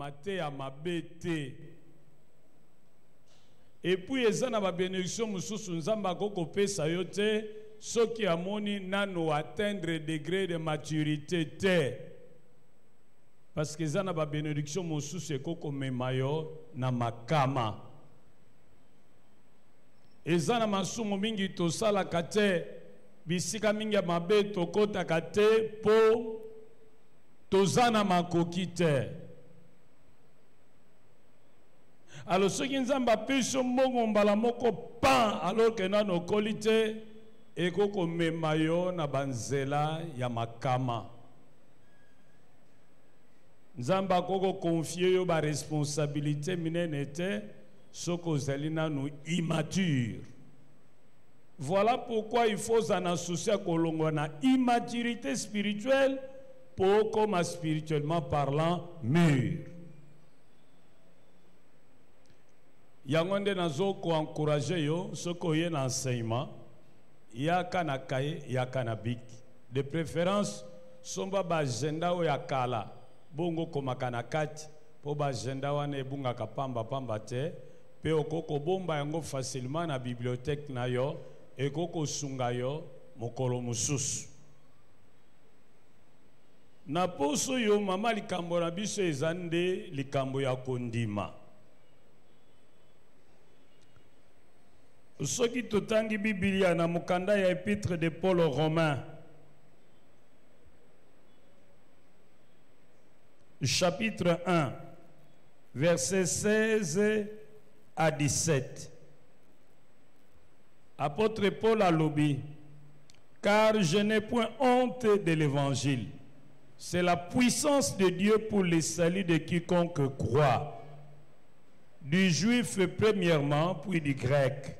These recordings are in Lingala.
mate ya mabete. Et puis ezana ba bénédiction mususu nzamba koko pesa yote soki amoni nano atteindre degré de maturité te. Parce que ezana ba bénédiction mususu koko memayo na makama. Ezana masumu mingi tosala kate bisika mingi mabe tokota kate po tozana makoki te. Alors ceux qui nous ont baptisé mbongo mbala moko pan alors que nano kolite eko ko memayo na banzela ya makama. Nzamba koko confier yo ba responsabilité minene te soko zalina nous immature. Voilà pourquoi il faut s'en associer kolongo na immaturité spirituelle pour comme spirituellement parlant mûr. Yangonde nazo ko encourager yo soko ye na enseignement ya kana kaye ya kana bik de préférence somba ba agenda o ya kala bongo koma kana kati po ba agenda wana ebunga kapamba pamba te pe okoko bomba yango facilement na bibliothèque na yo ekoko sunga yo mokolo mususu na poso yo mama likambo na biso ezande likambo ya kondima. Ce qui totangi Biblia na mukanda ya épître de Paul aux Romains, chapitre 1, versets 16 à 17. Apôtre Paul a lobby, car je n'ai point honte de l'évangile. C'est la puissance de Dieu pour le salut de quiconque croit, du juif premièrement, puis du grec.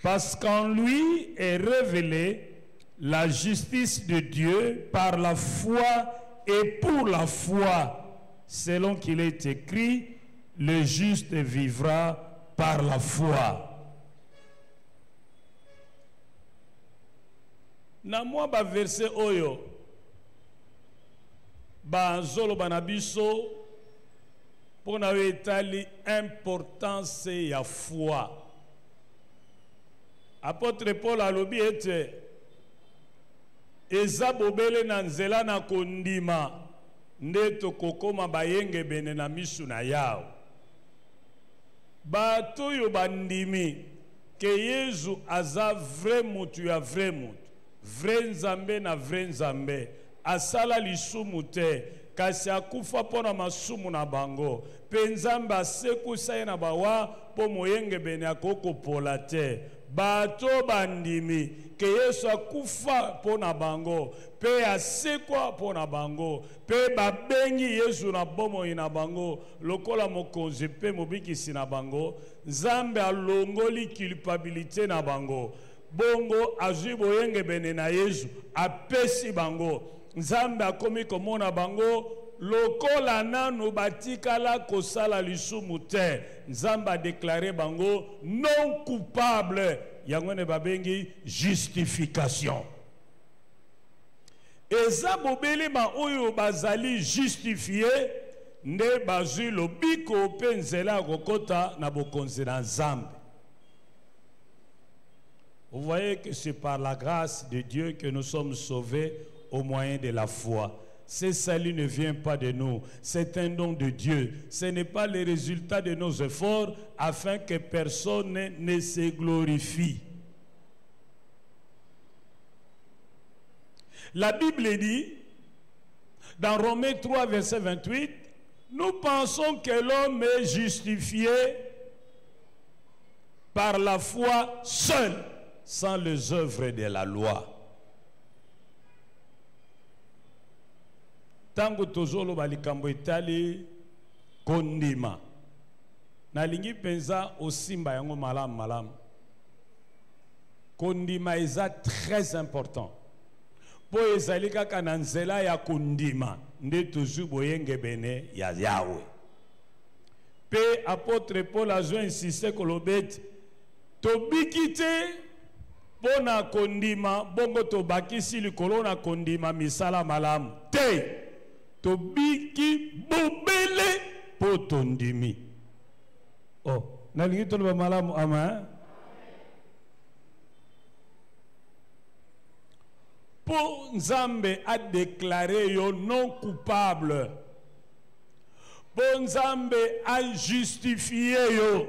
Parce qu'en lui est révélée la justice de Dieu par la foi et pour la foi, selon qu'il est écrit, le juste vivra par la foi. Na moi ba verset oyo ba nzolo banabiso pour na etali importance ya foi. Apôtre Paul alobi ete eza bobele na nzela na kondima nde tokokoma bayenge bene na misu na yao. Bato yo bandimi ke Yesu aza vrai mutu ya vrai mutu, vrai nzambe na vrai nzambe, asala lisumu te kasi akufa pona masumu na bango, pe nzambe asekusa ye na bawa po moyenge bene akoko pola te. Bato bandimi ke Yesu akufa pona bango pe asekwa pona bango pe babengi Yesu na bomo ina bango lokola mokonzi pe mobikisi na bango, Nzambe alongoli culpabilité na bango, bongo azwi boyenge bene na Yesu apesi bango, Nzambe akomi komona bango lokola nanu batikala kosala lisumu te, Nzamba a déclaré bango non coupable, yangone babengi justification. Eza bobeli ma oyo bazali justifié nde bazui lobiko pe nzela kokota na bokonzi na Nzambe. Vous voyez que c'est par la grâce de Dieu que nous sommes sauvés au moyen de la foi. Ce salut ne vient pas de nous, c'est un don de Dieu. Ce n'est pas le résultat de nos efforts afin que personne ne se glorifie. La Bible dit, dans Romains 3, verset 28, nous pensons que l'homme est justifié par la foi seule, sans les œuvres de la loi. Tango tozolo balikambo itali kondima na lingi penza osimba yango malam. Kondima eza très important. Po ezali kaka na nzela ya kondima nde tozu boyenge bene ya Yahweh. Pe apôtre Paul a insisté kolobet tobikite pona kondima bongo tobakisi likolo na kondima misala malamu te. Tobiki bobele potondimi. Oh, nalingi toloba malamu ama. Pour Nzambe a déclaré yo non coupable. Pour Nzambe a justifié yo.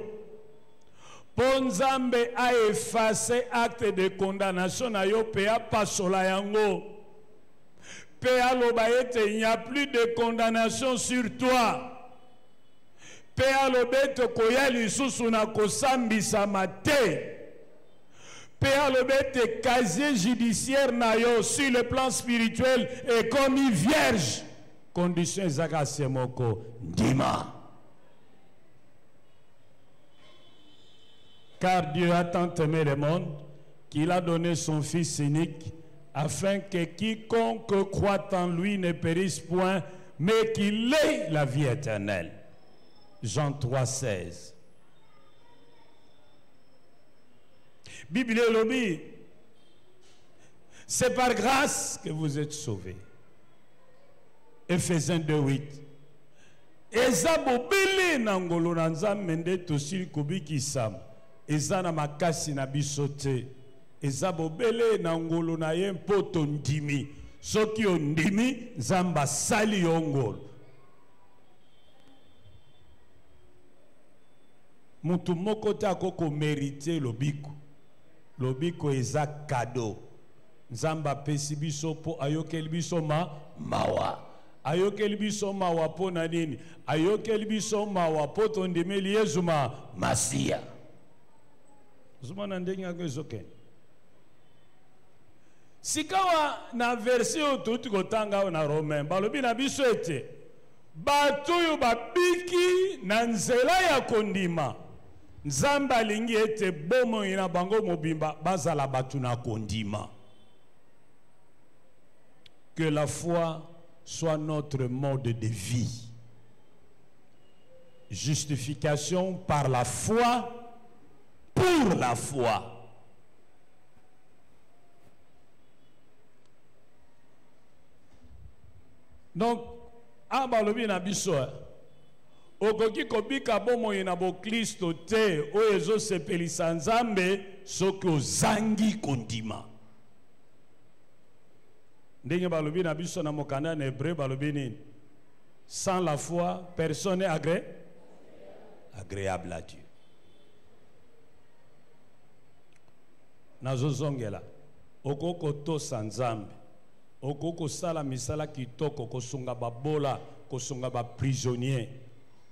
Pour Nzambe a effacé acte de condamnation na yo pe a pasola yango. Pe a lobayete, il n'y a plus de condamnation sur toi. Pe a lobete koya lisusu na kosambisa mate. Père le casier judiciaire nayo sur le plan spirituel est commis vierge. Condition Zakasemoko Dima. Car Dieu a tant aimé le monde qu'il a donné son Fils unique afin que quiconque croit en lui ne périsse point, mais qu'il ait la vie éternelle. Jean 3,16. Bible lobby, c'est par grâce que vous êtes sauvés. Ephésiens 2,8. Eza bobele na ngolo na Nzambe nde tosili kobikisa. Eza na makasi na biso te. Eza bobele na ngolo na ye mpo tondimi. Soki ondimi Nzambe asali yo ngolo. Mutu moko te akoko mériter lobiko. Lobiko eza cadeau. Nzamba pesi biso po ayokeli biso mawa. Ayokeli biso mawa po na nini? Ayokeli biso mawa po tondimeli Yesu Masia. Zuma na ndenge ngako ezoke. Sikawa na version tuti kotanga na Romain. Balobi na biso ete. Batu yu babiki na nzela ya kondima. Nzamba lingi ete bomo ina bango mobimba bazala batu na kondima. Que la foi soit notre mode de vie. Justification par la foi, pour la foi. Donc, abalobi na biso okoki kobika bomoi na bo Kristo te oyo ezosepelisa Nzambe soki ozangi kondima. Ndenge balobi na biso na mokanda na Hébreu balobi nini? Sans la foi, personne n'est agréable à Dieu. Nazozongela okoko tosa Nzambe, okoko sala misala kitoko, kosunga babola, kosunga ba prisonnier.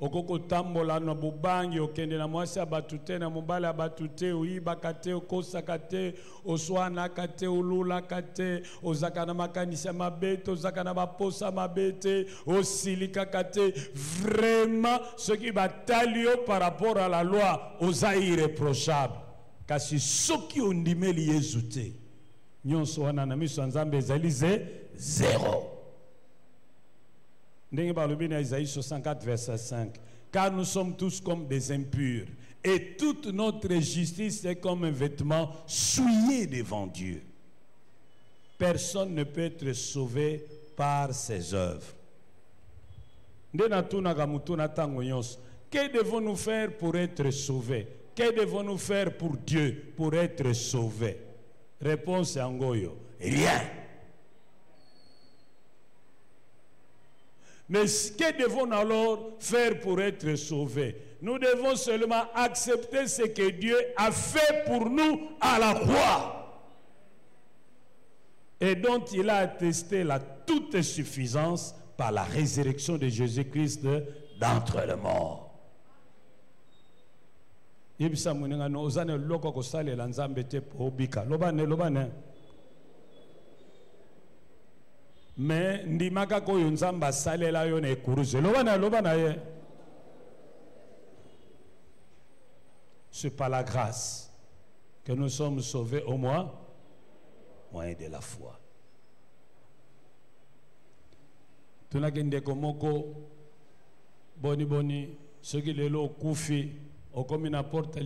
Okoko tambola na bubangi okende na mwasi abatute na mobali abatute uiba kate okosaka te oswana kate ulula kate ozaka na makanisa mabete ozaka na baposa mabete osilika kate. Vraiment ce qui batali yo par rapport à la loi oza irréprochable. Kasi soki ondimeli Yesu te nyonso wana na miso Nzambe ezali zéro. Isaïe 64 verset 5. Car nous sommes tous comme des impurs et toute notre justice est comme un vêtement souillé devant Dieu. Personne ne peut être sauvé par ses œuvres. Que devons-nous faire pour être sauvés? Que devons-nous faire pour Dieu pour être sauvés? Réponse Angoyo. Rien. Mais que devons-nous alors faire pour être sauvés? Nous devons seulement accepter ce que Dieu a fait pour nous à la croix et dont il a attesté la toute suffisance par la résurrection de Jésus-Christ d'entre les morts. Mais ndimaka ko yonzamba salela yo na ekuruze lobana ye. C'est par la grâce que nous sommes sauvés au moyen de la foi. Tunakende komoko boni soki lelo kufi okomi na porte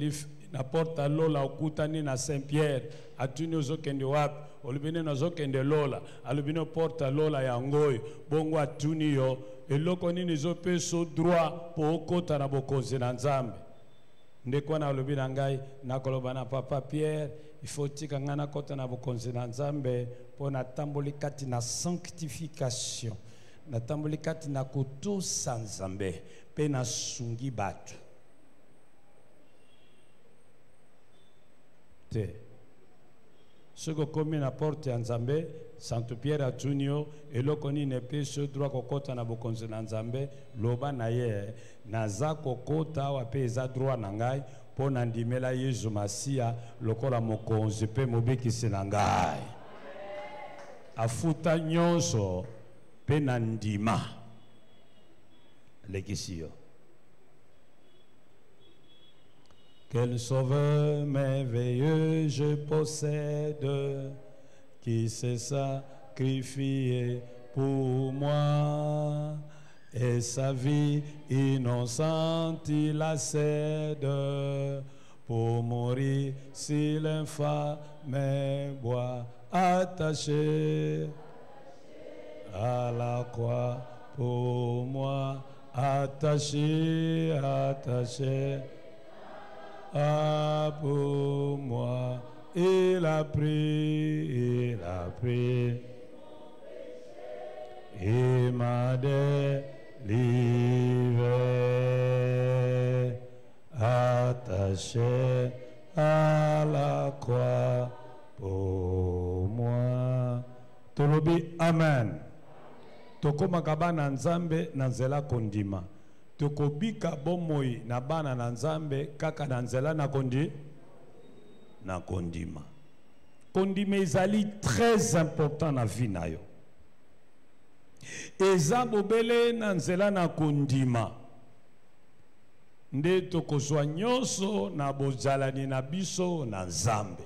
lola okutani na Saint-Pierre atuni ozokende wapi olobine nazokende lola alobine porta lola ya ngoi bongo atuni yo eloko nini ezopeso droit po okota na bokonzi na Nzambe ndeko wana alobi na ngai nakoloba na papa Pierre il faut tika nga nakota na bokonzi na Nzambe po natamboli kati na sanctification natamboli kati na kotosa Nzambe pe nasungi bato te soko komi na porte ya Nzambe Saint Pierre atunio eloko nini epeso droit kokota na bokonzi na Nzambe loba na ye naza kokota awa pe eza droit na ngai mpo na ndimela Yesu Masia lokola mokonzi pe mobikisi na ngai afuta nyonso pe na ndima lekisi yo. Quel sauveur merveilleux je possède, qui s'est sacrifié pour moi, et sa vie innocente il la cède, pour mourir si l'infâme bois attaché à la croix pour moi, attaché, attaché. Ah, pour moi, il a pris, il m'a délivré, attaché à la croix pour moi. Tolobi, amen. Tokoma kabana Nzambe na nzela kondima. Tokobika bomoi na bana na Nzambe kaka na nzela na kondima. Kondima ezali très important na vie na yo. Eza bobele na nzela na kondima. Nde tokozwa nyonso na bozalani na biso na Nzambe.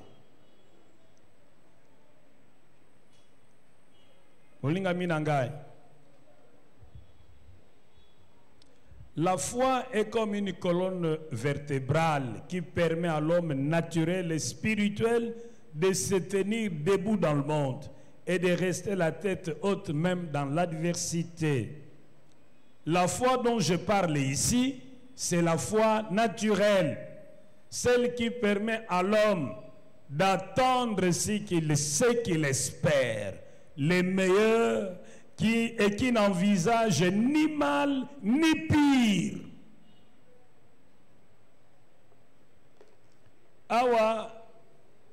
Olinga mina ngai. La foi est comme une colonne vertébrale qui permet à l'homme naturel et spirituel de se tenir debout dans le monde et de rester la tête haute même dans l'adversité. La foi dont je parle ici, c'est la foi naturelle, celle qui permet à l'homme d'attendre ce qu'il espère, les meilleurs, qui n'envisage ni mal ni pire. Awa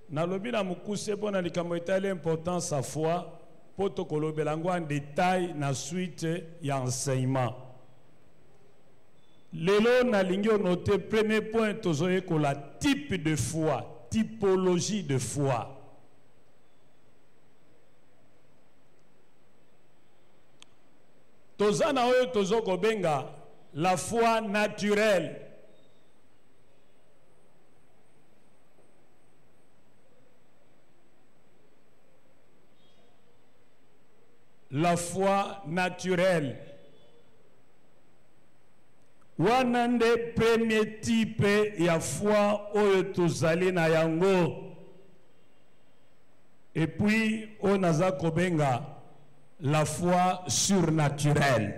nalobi na mukuse pona likambo etali importance sa foi poto kolobelangwa en détail na suite ya enseignement. Lelo na lingio noté premier point tozoye ko la type de foi, typologie de foi. Tozana oyo tozoko benga la foi naturelle. La foi naturelle. Wanande premier type ya foi oyo tozali na yango. Et puis on aza kobenga la foi surnaturelle.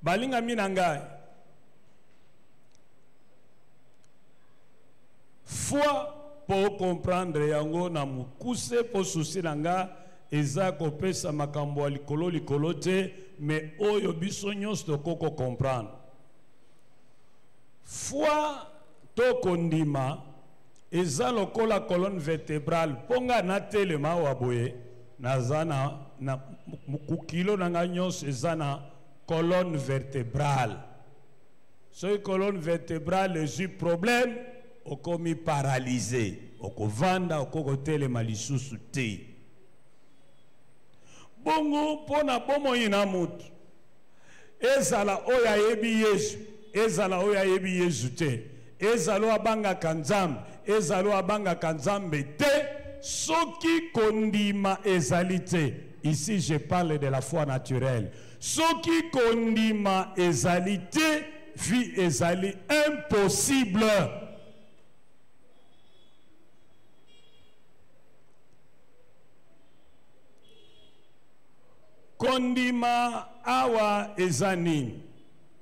Balinga minangai. Foi pour comprendre yango na mukuse po susi nanga eza kopesa makambo likolo te mais oyo biso nyonso tokoko comprendre. Foi to kondima eza lokola colonne vertébrale ponga na telema waboye nazana na mukukilo nanga nyonso eza na colonne vertébrale. So colonne vertébrale ezi problème okomi paralysé okovanda okotelema lisusu te. Bongo pona bomoi na mutu ezala oya yebi Yesu ezala oya yebi Yesu te ezalo abanga kanzambe ezalo abanga kanzambe te soki kondima ezali te. Ici je parle de la foi naturelle. Soki kondima ezali te vie ezali impossible. kondima awa ezanini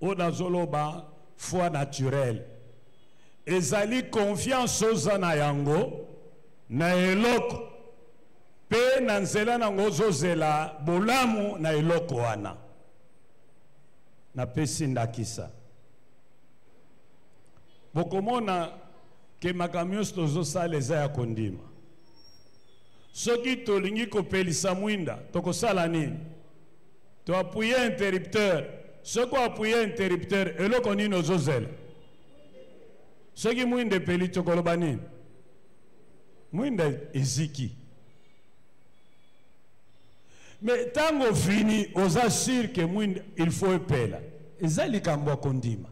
onazoloba foi naturelle ezali confiance ozana yango na eloko pe na nzela nango ozozela bolamu na eloko wana na pesi ndakisa bokomona ke makambo nyonso tozosala eza ya kondima soki tolingi kopelisa mwinda tokosala nini toapuye interrupteur soki oapuye interrupteur eloko nini ozozela soki mwinda epeli tokoloba nini mwinda eziki mais tango fini oza sûr que mwinda il faut epela eza likambo ya kondima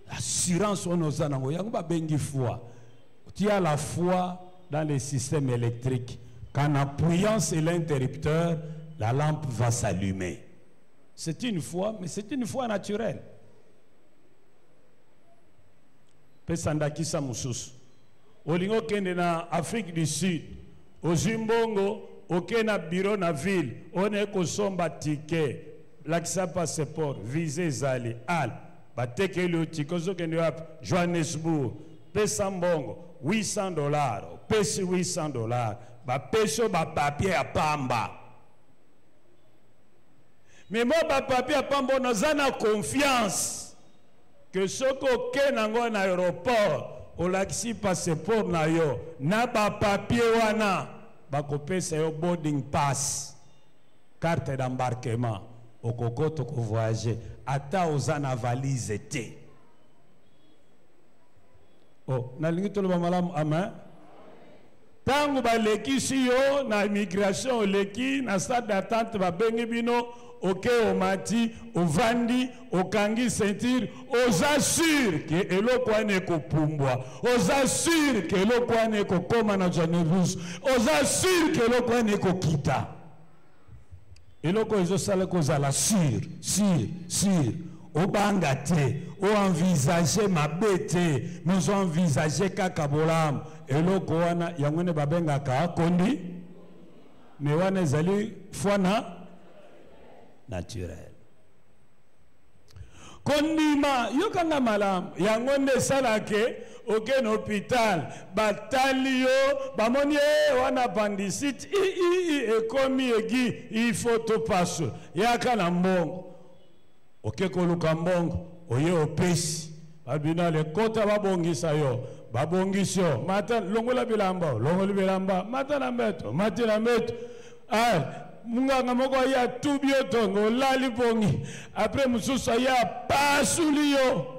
assurance on oza nango yango babengi foi tu as la foi dans les systèmes électriques qu'en appuyant sur l'interrupteur la lampe va s'allumer. C'est une foi, mais c'est une foi naturelle. Pesandakisa mususu olingo kende na Afrique du Sud ozimbongo okena bureau na ville one kosomba ticket lakisa passeport visa zali al batekeli otikozo kende wapi Johannesburg pesa mbongo $800 pesi $800 bapeso ba papier ya pamba mais moi ba papier ya pamba nozana confiance que soko kenango na aéroport olakisi passeport na yo na ba papier wana bakopesa yo boarding pass carte d'embarquement okokoto ko voyager ata ozana valise te. Oh nalingi toloba malamu amen. Tango balekisi yo na immigration oleki na stade d'attente babengi bino oke omati ovandi okangi ceinture oza sûr que eloko wana ekopumbwa oza sûr que eloko wana ekokoma na Johannesburg oza sûr que eloko wana ekokita eloko ezosala kozala sûr obanga te oenvisager mabe te mais oenvisager kaka bolamu eloko wana yango ne babengaka kondi me wana ezali foi naturel kondima yokanga malamu yango nde esalake okene hôpital batali yo bamoni wana appendicite ekomi egi ifo topaso yaka na mbongo oke koluka mbongo oye opesi babina lekota babongisa yo babongisi yo mata longola bilamba mata na mbeto mati na mbeto munganga moko ya tubio tongo lali bongi après mususu ya pasuli yo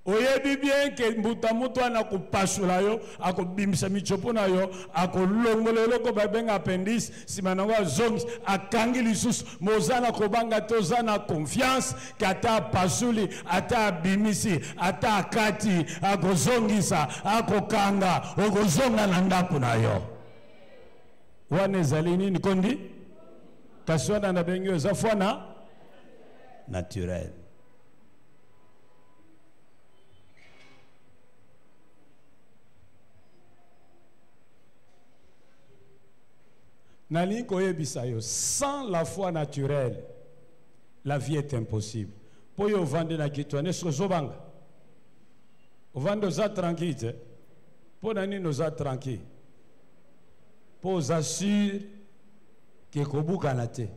oyebi bien ke mbuta mutu ana kupasula yo akobimisa michopo na yo akolongola eloko babenga appendice sima nango azongi akangi lisusu mozana kobanga tozana confiance kata pasuli ata abimisi ata akati akozongisa akokanga okozonga na ndako na yo wana ezali nini kondi kasi wana na bengi eza foi naturel. Nali koyebisa yo sans la foi naturelle la vie est impossible. Po yo vande na kitwane sozobanga ovando za tranquille po nani noza tranquille po assure que kobuka na te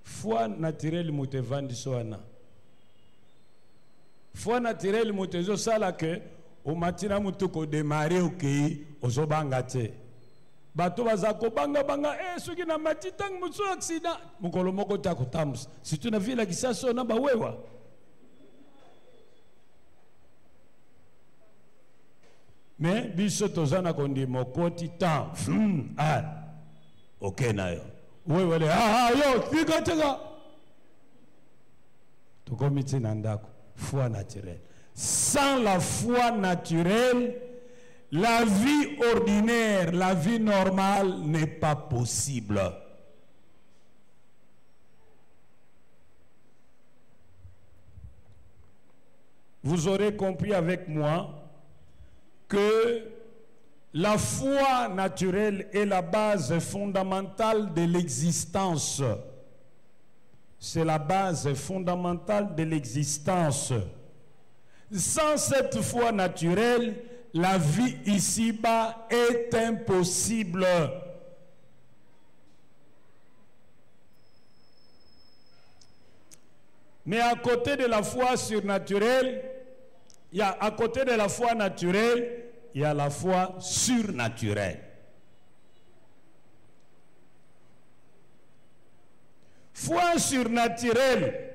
foi naturelle mote vandi soana foi naturelle mote zo sala que o matina mutu ko démarrer okei ozobanga te bato bazako banga soki na matitang musu accident mukolo moko ta kotambusa si tu na vila kisaso na bawewa mais biso tozana kondi mokoti temps ok na yo wewe le yo fika tega to komiti na ndako foi naturelle sans la foi naturelle la vie ordinaire, la vie normale n'est pas possible. Vous aurez compris avec moi que La foi naturelle est la base fondamentale de l'existence. C'est la base fondamentale de l'existence. Sans cette foi naturelle, la vie ici-bas est impossible. Mais à côté de la foi surnaturelle, à côté de la foi naturelle, il y a la foi surnaturelle. Foi surnaturelle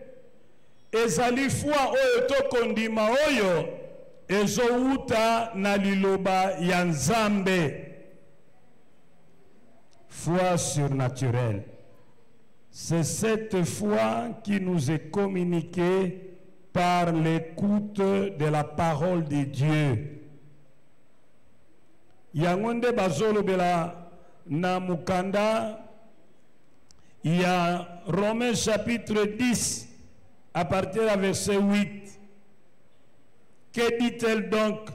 ezali foi oyo tokondima oyo ezouta na liloba ya Nzambe. Foi surnaturelle, c'est cette foi qui nous est communiquée par l'écoute de la parole de Dieu. Yangonde bazolo bela na mukanda, il y a Romains chapitre 10 à partir du verset 8. Que dit-elle donc?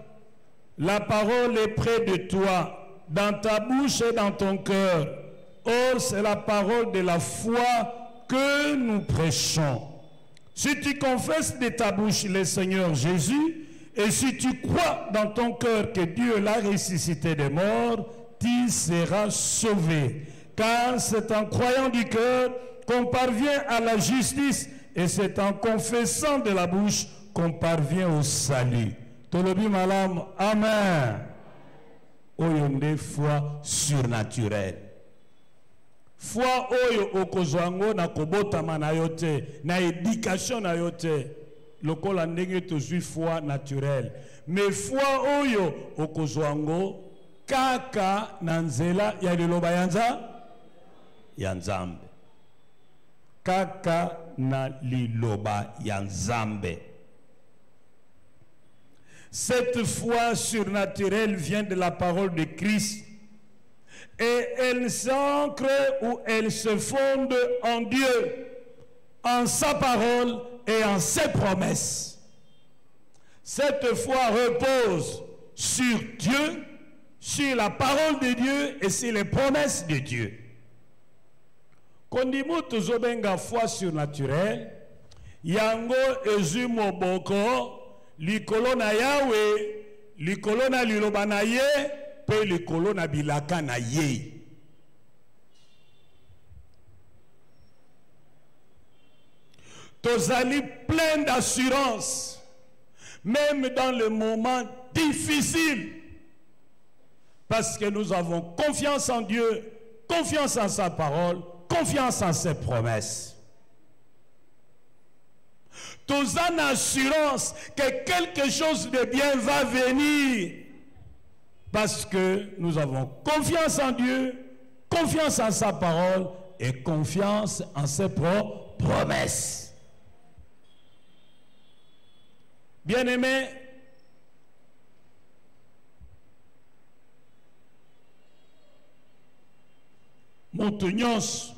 La parole est près de toi, dans ta bouche et dans ton cœur. Or, c'est la parole de la foi que nous prêchons. Si tu confesses de ta bouche le Seigneur Jésus, et si tu crois dans ton cœur que Dieu l'a ressuscité des morts, tu seras sauvé. Car c'est en croyant du cœur qu'on parvient à la justice, et c'est en confessant de la bouche qu'on parvient au salut. Tolobi malam, amen. Oyonde foi surnaturelle. Foi oyo okozwango na kobotama na yote, na éducation na yote. Lokola ndenge tozwi foi naturelle. Mais foi oyo okozwango kaka na nzela ya liloba ya Nzambe. Kaka na liloba ya Nzambe. Cette foi surnaturelle vient de la parole de Christ. Et elle s'ancre ou elle se fonde en Dieu, en sa parole et en ses promesses. Cette foi repose sur Dieu, sur la parole de Dieu et sur les promesses de Dieu. Kondimo tozobenga foi surnaturelle, yango ezumo boko, likolo na Yahweh, likolo na liloba na ye, pe likolo na bilaka na ye. Tozali plein d'assurance, même dans les moments difficiles, parce que nous avons confiance en Dieu, confiance en sa parole, confiance en ses promesses. Tous en assurance que quelque chose de bien va venir, parce que nous avons confiance en Dieu, confiance en sa parole et confiance en ses promesses. Bien-aimés, moto nyonso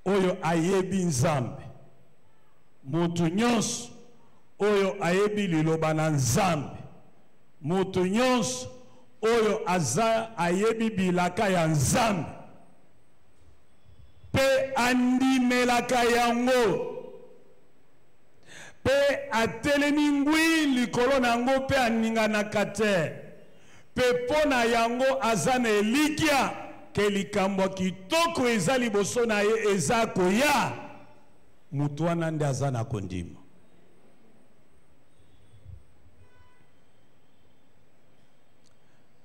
oyo ayebi Nzambe, moto nyonso oyo ayebi liloba na Nzambe, moto nyonso oyo ayebi bilaka ya Nzambe, pe andimelaka yango, pe atelemi ngwi likolo na yango pe aninganaka te, pe pona yango aza na elikya ke likambo kitoko eza liboso na ye eza koya, mutu wana nde aza na kondima.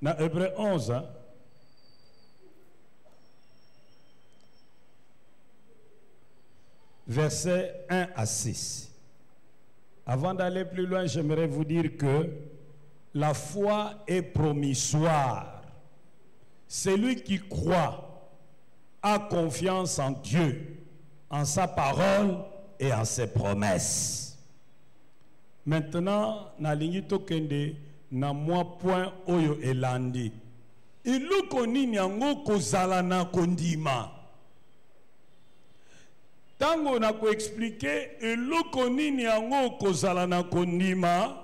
Na Hébreux 11, versets 1 à 6. Avant d'aller plus loin, j'aimerais vous dire que la foi est promissoire. Celui qui croit a confiance en Dieu, en sa parole et en ses promesses. Maintenant, nalingi tokende na mwa point oyo elandi. Iloko nini yango kozala na kondima. Tango na ko expliquer iloko nini yango kozala na kondima.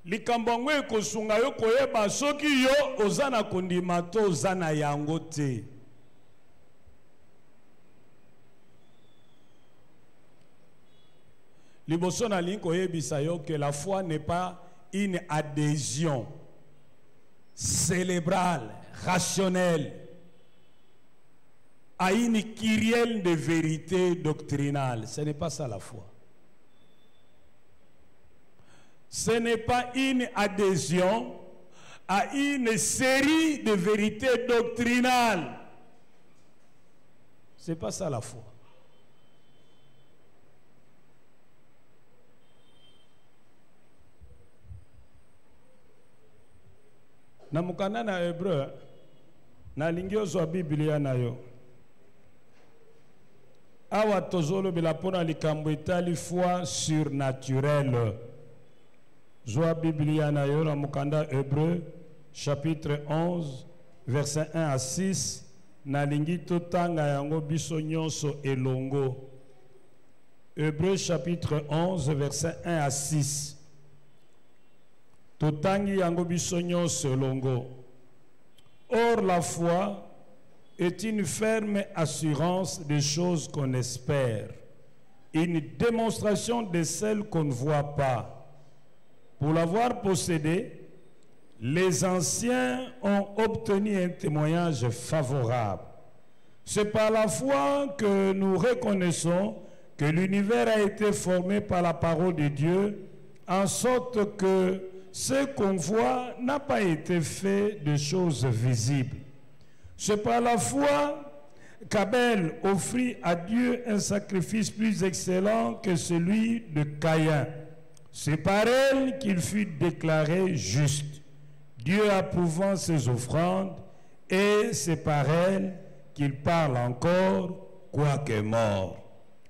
Likambongo ekosunga yo koyeba soki yo ozana kondima to ozana yango te. Liboso na lingi koyebisa yo que la foi n'est pas une adhésion cérébrale, rationnelle à une kyrielle de vérité doctrinale. Ce n'est pas ça la foi. Ce n'est pas une adhésion à une série de vérités doctrinales. Ce n'est pas ça la foi. Na mukanda na Hébreu na lingio zo Biblia na yo awa tozolo bila pona likambo etali foi surnaturelle zo Biblia na yo na mukanda Hébreu chapitre 11 verset 1 à 6 na lingi totanga yango biso nyonso elongo. Hébreu chapitre 11 verset 1 à 6. Totangi yango biso nyonso elongo. Or la foi est une ferme assurance des choses qu'on espère, une démonstration de celles qu'on ne voit pas. Pour l'avoir possédée, les anciens ont obtenu un témoignage favorable. C'est par la foi que nous reconnaissons que l'univers a été formé par la parole de Dieu, en sorte que ce qu'on voit n'a pas été fait de choses visibles. C'est par la foi qu'Abel offrit à Dieu un sacrifice plus excellent que celui de Caïn. C'est par elle qu'il fut déclaré juste, Dieu approuvant ses offrandes, et c'est par elle qu'il parle encore, quoique mort.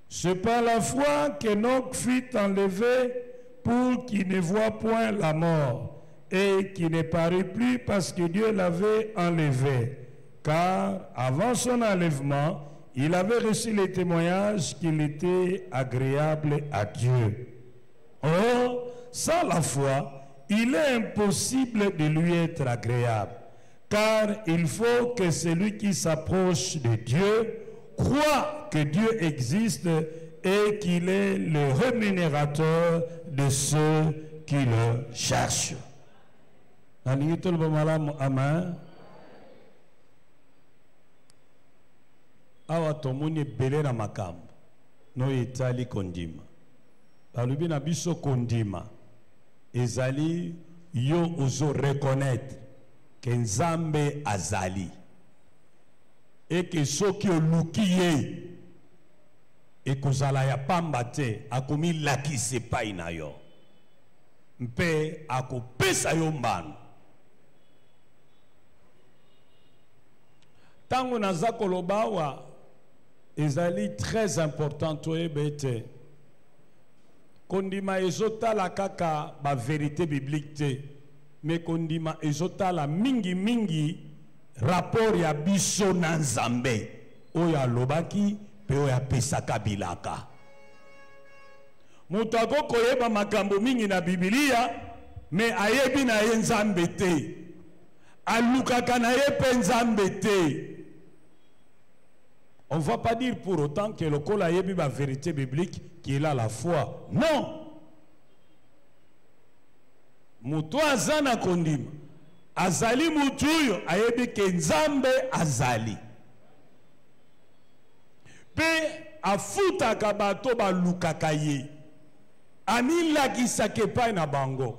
C'est par la foi qu'Enoch fut enlevé pour qu'il ne voie point la mort, et qu'il ne parut plus parce que Dieu l'avait enlevé. Car avant son enlèvement, il avait reçu le témoignage qu'il était agréable à Dieu. Or, sans la foi, il est impossible de lui être agréable, car il faut que celui qui s'approche de Dieu croit que Dieu existe et qu'il est le rémunérateur de ceux qui le cherchent. Amen. Awa tomoni belé na makambo no etali kondima. Balubi na biso kondima ezali yo ozo reconnaître que Nzambe azali et que soki oluki ye ekozala ya pamba te akomi lakise pai na yo mpe akopesa yo mbano. Tango naza koloba awa ezali très important toyeba ete kondima ezotala kaka ba vérité biblique te, mais kondima ezotala mingi mingi rapport ya biso na Nzambe oyo alobaki pe oyo apesaka bilaka. Mutu akokoyeba makambo mingi na Biblia me ayebi na ye Nzambe te, alukaka na ye pe Nzambe te. On ne va pas dire pour autant que le col a yebi la vérité biblique qui est là la foi. Non. Mutu azana kondima azali mutuyo ayebi ke Nzambe azali. Pe afutaka bato balukaka ye. Amilakisaka epai na bango.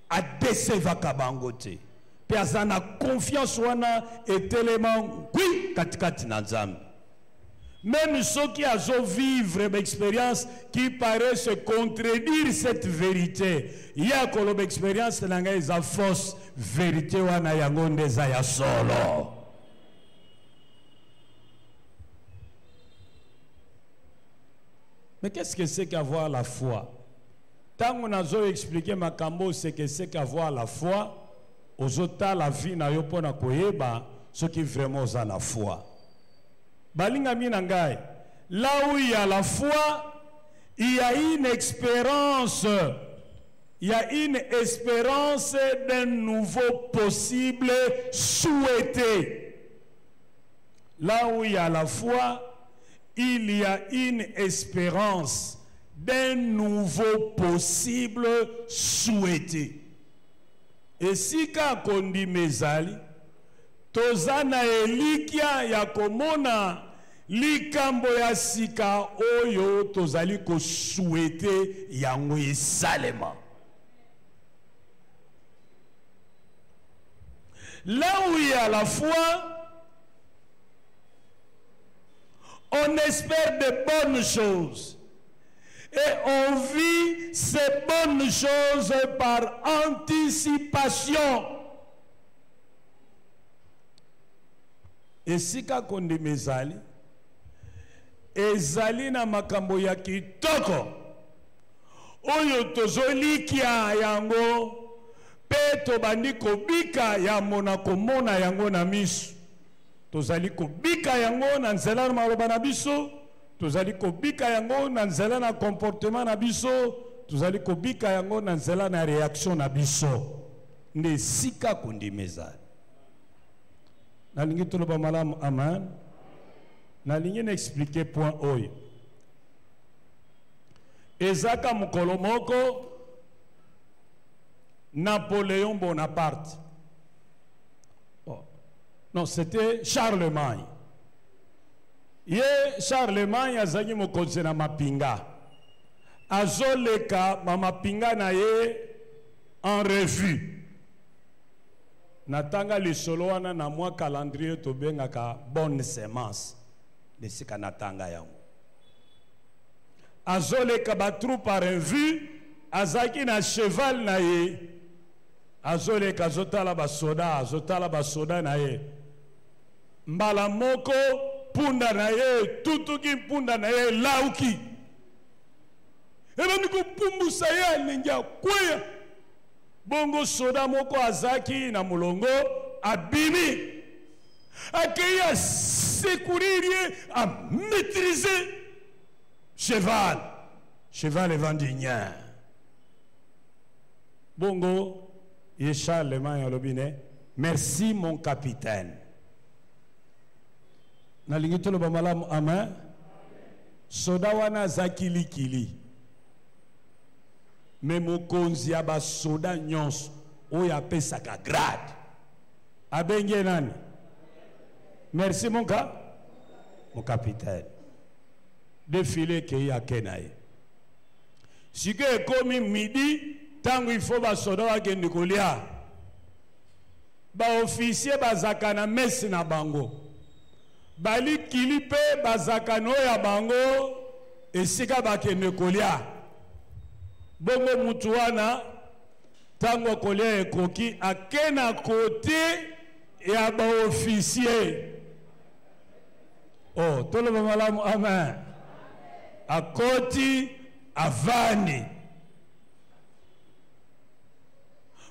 Adesevaka bango te. Pe azana confiance wana etelema nkwi katikati na Nzambe. Même ceux qui ont vivre une expérience qui paraît se contredire cette vérité. Il y a une expérience qui est fausse vérité wana yango ndeza ya solo. Mais qu'est-ce que c'est qu'avoir la foi? Tant qu'on a expliqué ma cambo, c'est que c'est qu'avoir la foi, aux autres la vie na yopona koyeba, ceux qui vraiment ont la foi. Balinga minangai, là où il y a la foi, il y a une expérience. il y a une espérance d'un nouveau possible souhaité. Là où il y a la foi, il y a une espérance d'un nouveau possible souhaité. Et si ka kondi mezali, tozana elikia ya komona likambo ya sika oyo tozali ko souhaité yango esalema. Là où il y a la foi, on espère de bonnes choses. Et on vit ces bonnes choses par anticipation. Et si ka konde mezali, ezali na makambo ya kitoko, oyo tozolikia yango, pe tobandi kobika ya mona komona yango na misu. Tozali kobika yango na nzela na maloba na biso, tozali kobika yango na nzela na comportement na biso, tozali kobika yango na nzela na réaction na biso. Nde sika kundi mezali. Nalingi toloba malamu amen. Nalingi n'expliquer point oyo. Ezaka mukolo moko Napoléon Bonaparte. Oh. Non, c'était Charlemagne. Ye Charlemagne azaki mokonzi na mapinga. Azoleka mapinga na ye en revue. Natanga lisolo wana na mwa calendrier tobengaka bonne semence. Desika natanga yango. Azoleka ba troupe en revue, azaki na cheval na ye. Azoleka azotala ba soda na ye. Mbala moko punda na ye, tutuki punda na ye lauki. Eba niko pumbu saya ninja kweya. Bongo soda moko azaki na mulongo abimi. Akeya secourir à maîtriser cheval. Cheval évandinien. Bongo et Charlemagne Lobine. Merci mon capitaine. Nalingi tolo bamalamu amen. Soda wana zakili kili. Mais mokonzi ya ba soda nyonso oya pesaka grade. Abenge nani? Merci mon capitaine. Défilé qui a kenaye. Si que comme midi, tant il faut ba soda wa kende kolia. Ba officier bazaka na messe na bango. Bali kilipe bazaka no ya bango esika ba kende kolia. Bongo mutuana tango kolia ekoki akena côté ya ba officier. Oh, tout le monde amen. A koti avani.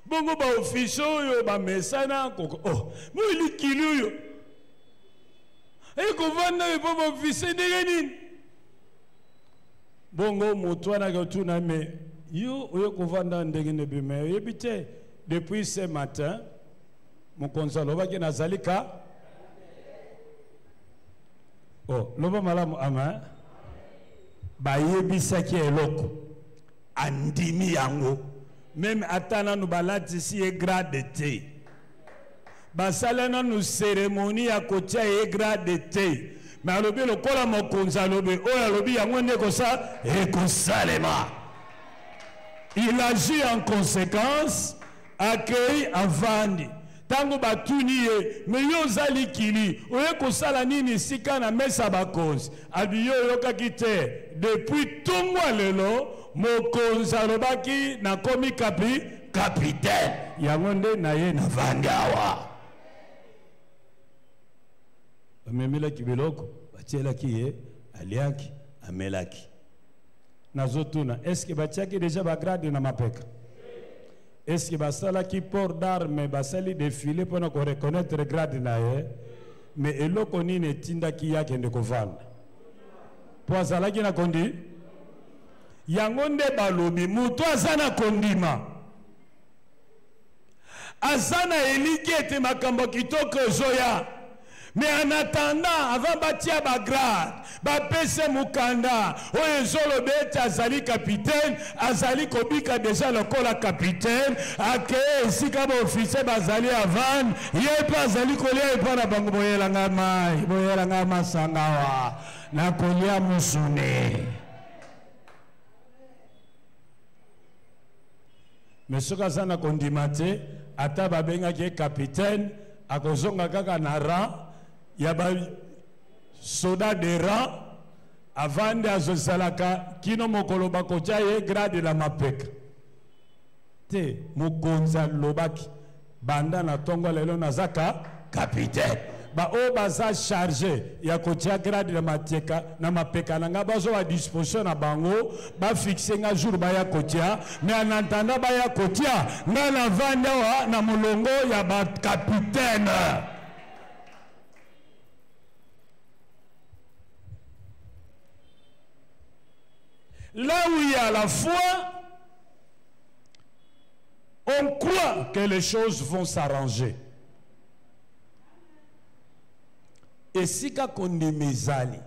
Bongo ba officier yo ba mesana koko. Oh, mo ili kilu yo. E ko vanda e ba officier ndenge. Bongo mutwana ko tuna me yo oyo ko vanda ndenge ne bime. Yebite depuis ce matin mon consalo ba ke nazalika. Oh, loba malamu ama ba yebisaki eloko andimi yango même atana nu balati si e grade te basalana nu cérémonie ya kotia e grade te mais alobi lokola mokonzi alobi oyo alobi yango ndeko sa ekosalema. Il agit en conséquence, accueille avandi. Tango batuni ye, me yo zali kili, oye kosala nini sika na mesa bakonzi. Abi yo yoka kite, depuis tongwa lelo, mokonzi alobaki na komi capitaine. Yangonde na ye na vandawa. Amemela kibiloko, batiela ki ye, aliaki, amelaki. Nazotuna, est-ce que batiaki déjà bagrade na mapeka? Est-ce que basala qui porte d'armes basali défilé pour nous reconnaître le grade nae mais eloko nini tinda ki yake ndeko vanda po azala ki na kondi yango nde balobi mutu azana kondima azana eliki ete makambo kitoko ezoya. Mais en attendant, avant batia bagrade, bapese mukanda, oyo ezolobe ete azali capitaine, azali kobika déjà lokola capitaine, ake esika ba officier bazali avant, yepe azali kolia epa na bango boyelanga mai, boyelanga masangawa, na kolia musune. Mais soka zana kondimate, ata babenga ki capitaine, akozonga kaka na rang, il y a des soldats de rang avant de azozalaka kino mokolo bakotia ye grade la mapeka te mokonza lobaki banda na tongo lelo nazaka capitaine ba o baza chargé ya kotia grade la mateka na mapeka nanga bazo wa disposition na bango ba fixer nga jour ba ya kotia mais en attendant ba ya kotia nga na vanda wa na molongo ya ba capitaine. Là où il y a la foi, on croit que les choses vont s'arranger. Et si ka konde mezali,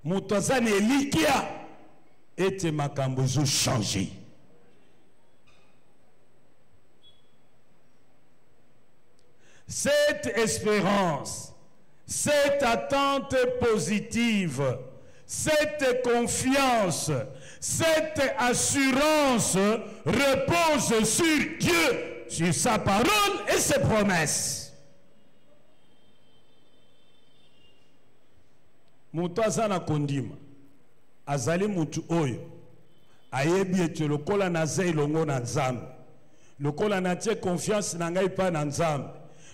mutazani elikia, ete makambo zo changer. Cette espérance, cette attente positive, cette confiance, cette assurance repose sur Dieu, sur sa parole et ses promesses. Mutu azana kondima, azali mutu oyo, ayebi ete lokola naza elongo na Nzambe, lokola natie confiance na ngai pa na Nzambe,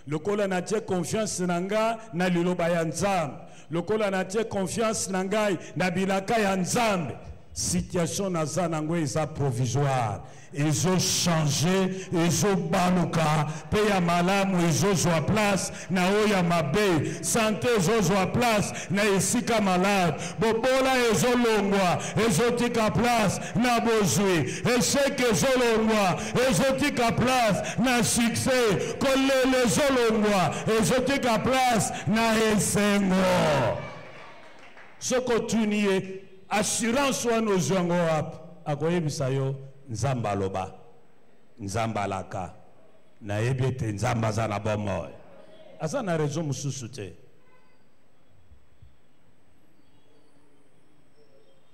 lokola natie confiance na nga na liloba ya Nzambe, lokola natie confiance na ngai na bilaka ya Nzambe, situation naza nango eza provisoire, ezo changer, ezo baluka, pe ya malamu ezo zwa place na oya mabe, santé ezo zwa place na esika malade, bobola ezo longwa, ezo tika place na bozwi, échec ezo longwa, ezo tika place na succès, kolele ezo longwa, ezo tika place na esengo. Soko tuniye assurance wana ozwango wapi akoyebisa yo Nzamba loba Nzamba laka nayebi ete Nzamba aza na bomoi aza na raison mosusu te.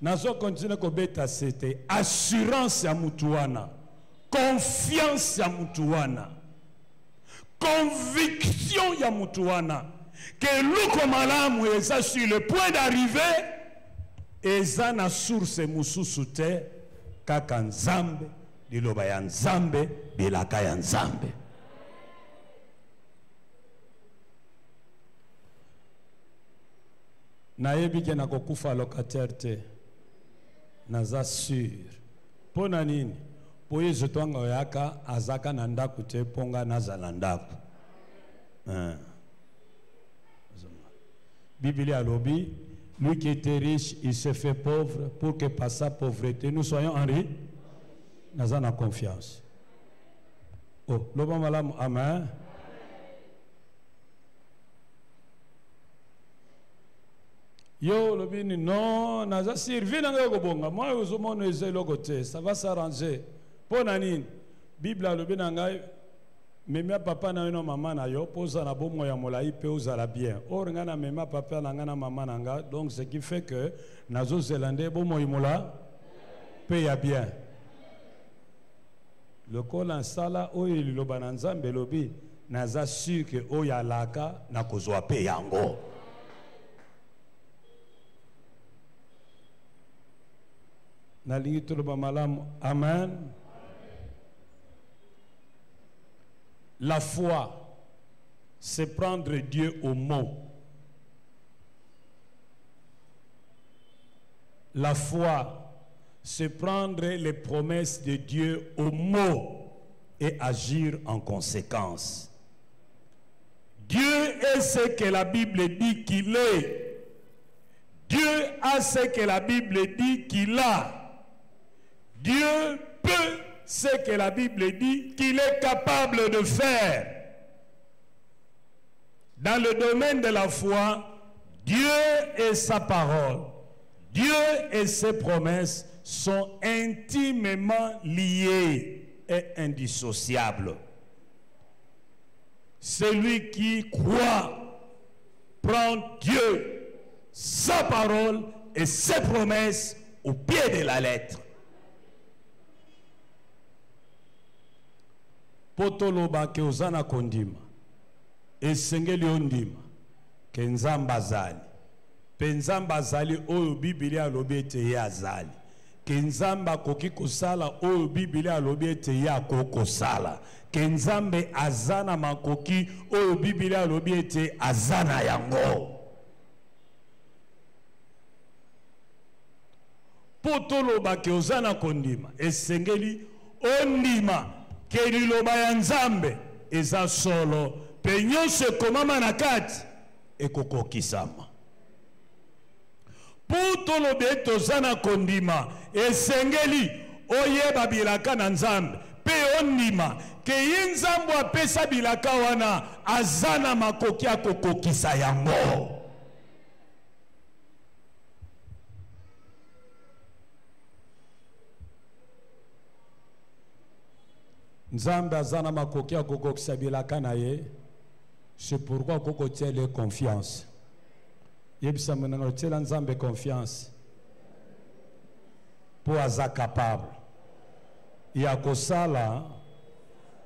Nazo continue kobeta sete assurance ya mutu wana, confiance ya mutu wana, conviction ya mutu wana que luko malamu eza sur le point d'arriver, eza na source mususu te kaka Nzambe, liloba ya Nzambe, bilaka ya Nzambe. Nayebi ke na kokufa locataire te, naza sûr. Pona nini? Po yezo twanga yaka azaka na ndaku te ponga naza na ndaku. Bible alobi, lui qui était riche, il se fait pauvre pour que par sa pauvreté, nous soyons enrichis. Nous avons confiance. Oh, l'homme malam, amen. Yo, le bini, non, naza servi na ngoko bonga. Moi, aux hommes, nous le côté, ça va s'arranger. Pour nanine, Bible a le bini ngai. Mema papa na yo mama na yo poza na bomo ya molai pe ozala bien. Or nga na mema papa na nga na mama na nga, donc ce qui fait que nazo zelande bomo imola pe ya bien. Le kola sala oyo liloba na Nzambe lobi naza sûr que oya laka na kozwa pe yango. Na lingi toloba malamu, amen. La foi, c'est prendre Dieu au mot. La foi, c'est prendre les promesses de Dieu au mot et agir en conséquence. Dieu est ce que la Bible dit qu'il est. Dieu a ce que la Bible dit qu'il a. Dieu peut ce que la Bible dit qu'il est capable de faire. Dans le domaine de la foi, Dieu et sa parole, Dieu et ses promesses sont intimement liés et indissociables. Celui qui croit prend Dieu, sa parole et ses promesses au pied de la lettre. Potoloba ke ozana kondima esengeli ondima ke nzamba azali pe nzamba azali oyo Biblia alobi ete ye azali ke nzamba akoki kosala oyo Biblia alobi ete ye akoki kosala ke nzambe azana makoki oyo Biblia alobi ete azana yango. Potoloba ke ozana kondima esengeli ondima ke liloba ya nzambe eza solo pe nyonso ekomama na kati ekokokisama. Po tolobe tozana kondima esengeli oyeba bilaka na nzambe pe ondima ke ye nzambe apesa bilaka wana azana makoki akokokisa yango. Nzambe azana makoki akokokisa bilaka na ye. C'est pourquoi koko tiele confiance. Yebisa mwenanga tiela nzambe confiance. Po aza capable. Ya kosala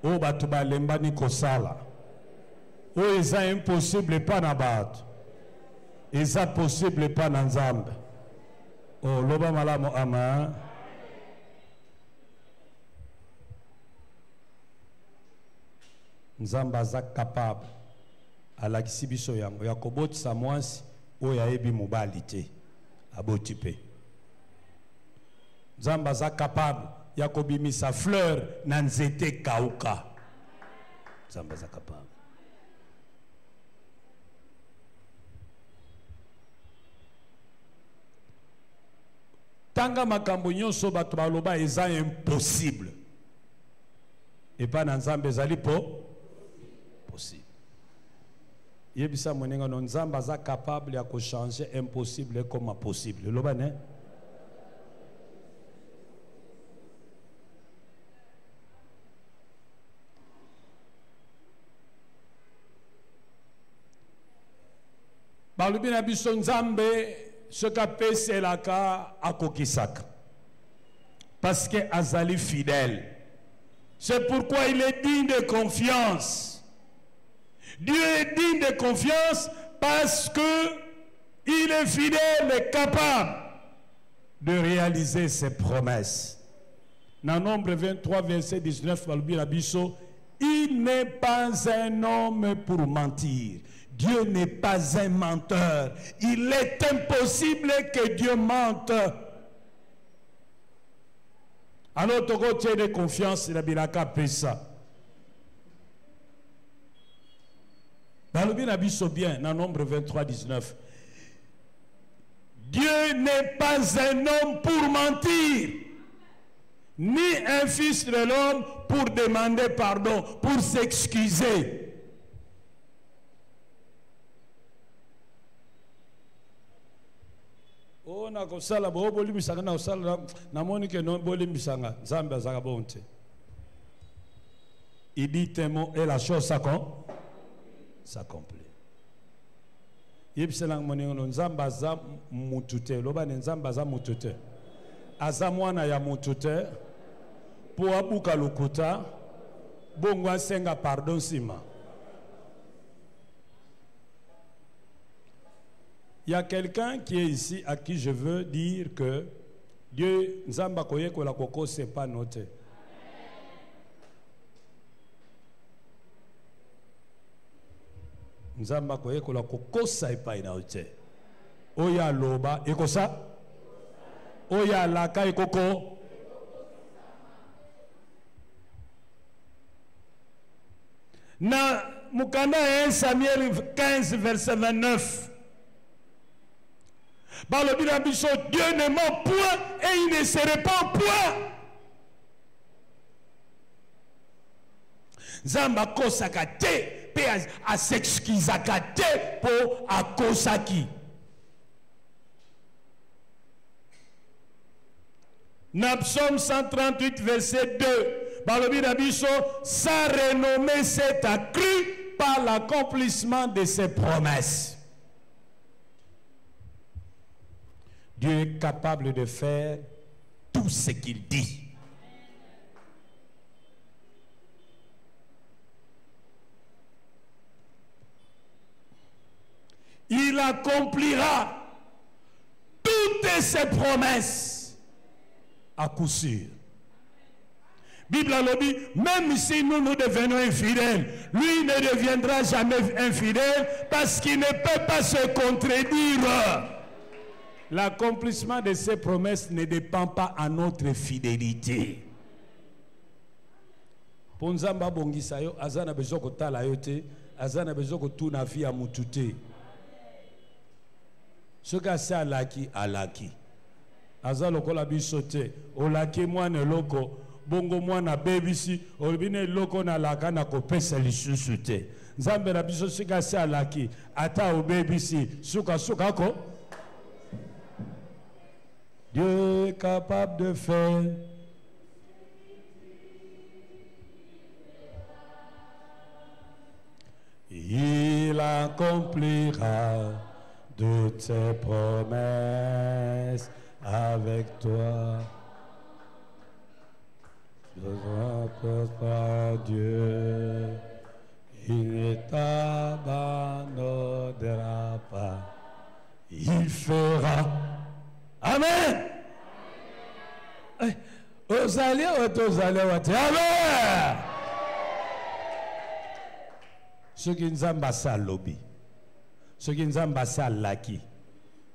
o batu balemba ni kosala. O eza impossible pa na batu. Eza possible pa na nzambe. O loba malamu ama. Nzamba aza capable alakisi biso yango ya kobotisa mwasi oyo ayebi mobali te aboti pe. Nzamba aza capable ya kobimisa fleur na nzete kauka. Nzamba aza capable. Tanga makambo nyonso bato baloba eza impossible epa na nzambe ezali po possible. Yebisa mwenenga no nzamba za capable ya ko changer impossible comme possible. Loba ne? Balubi na biso nzambe ce qu'a pese laka akokisaka. Parce que azali fidèle. C'est pourquoi il est digne de confiance. Dieu est digne de confiance parce que il est fidèle et capable de réaliser ses promesses. Dans Nombre 23, verset 19, il n'est pas un homme pour mentir. Dieu n'est pas un menteur. Il est impossible que Dieu mente. Alors, tu as de confiance, il a bien. Dans le bien, dans Nombre 23, 19. Dieu n'est pas un homme pour mentir, ni un fils de l'homme pour demander pardon, pour s'excuser. Oh, na kosala bo boli misanga na osala na moni ke non boli misanga nzambe azaka bonte. Il dit tes mots et la chose s'accomplit. Yebselang moni no nzambe aza mutute loba ne nzambe aza mutute. Aza mwana ya mutute po abuka lokuta bongo asenga pardon sima. Il y a quelqu'un qui est ici à qui je veux dire que Dieu nzamba koye ko la koko c'est pas noté. Nzamba koye ko la koko c'est pas noté. Oya loba ekosa. Oya laka ekoko. Na mukanda 1 Samuel 15 verset 29. Dieu ne ment point et il ne se répand point. Nzamba kosaka te pe a s'excusaka te po akosaki. Na Psaume 138 verset 2, balobi na biso, sa renommée s'est accrue par l'accomplissement de ses promesses. Dieu est capable de faire tout ce qu'il dit. Il accomplira toutes ses promesses à coup sûr. Bible a dit, même si nous devenons infidèles, lui ne deviendra jamais infidèle parce qu'il ne peut pas se contredire. L'accomplissement de ces promesses ne dépend pas à notre fidélité. Ponzamba bongisa yo azana bezoko tala yote, azana bezoko tuna vie ya mutute. Soka se alaki alaki. Azalo kola bisote, olaki mwana loko, bongo mwana bebisi, olbine loko na laka na kopesa lisusu te. Nzambe na biso soka se alaki, ata obebisi, suka ko. Dieu est capable de faire. Il accomplira toutes ses promesses avec toi. Je ne pas Dieu, il ne t'abandonnera pas. Il fera. Amen. Ozali wate. Amen. Ce qui nous a bassé lobby, ce qui nous a bassé laki,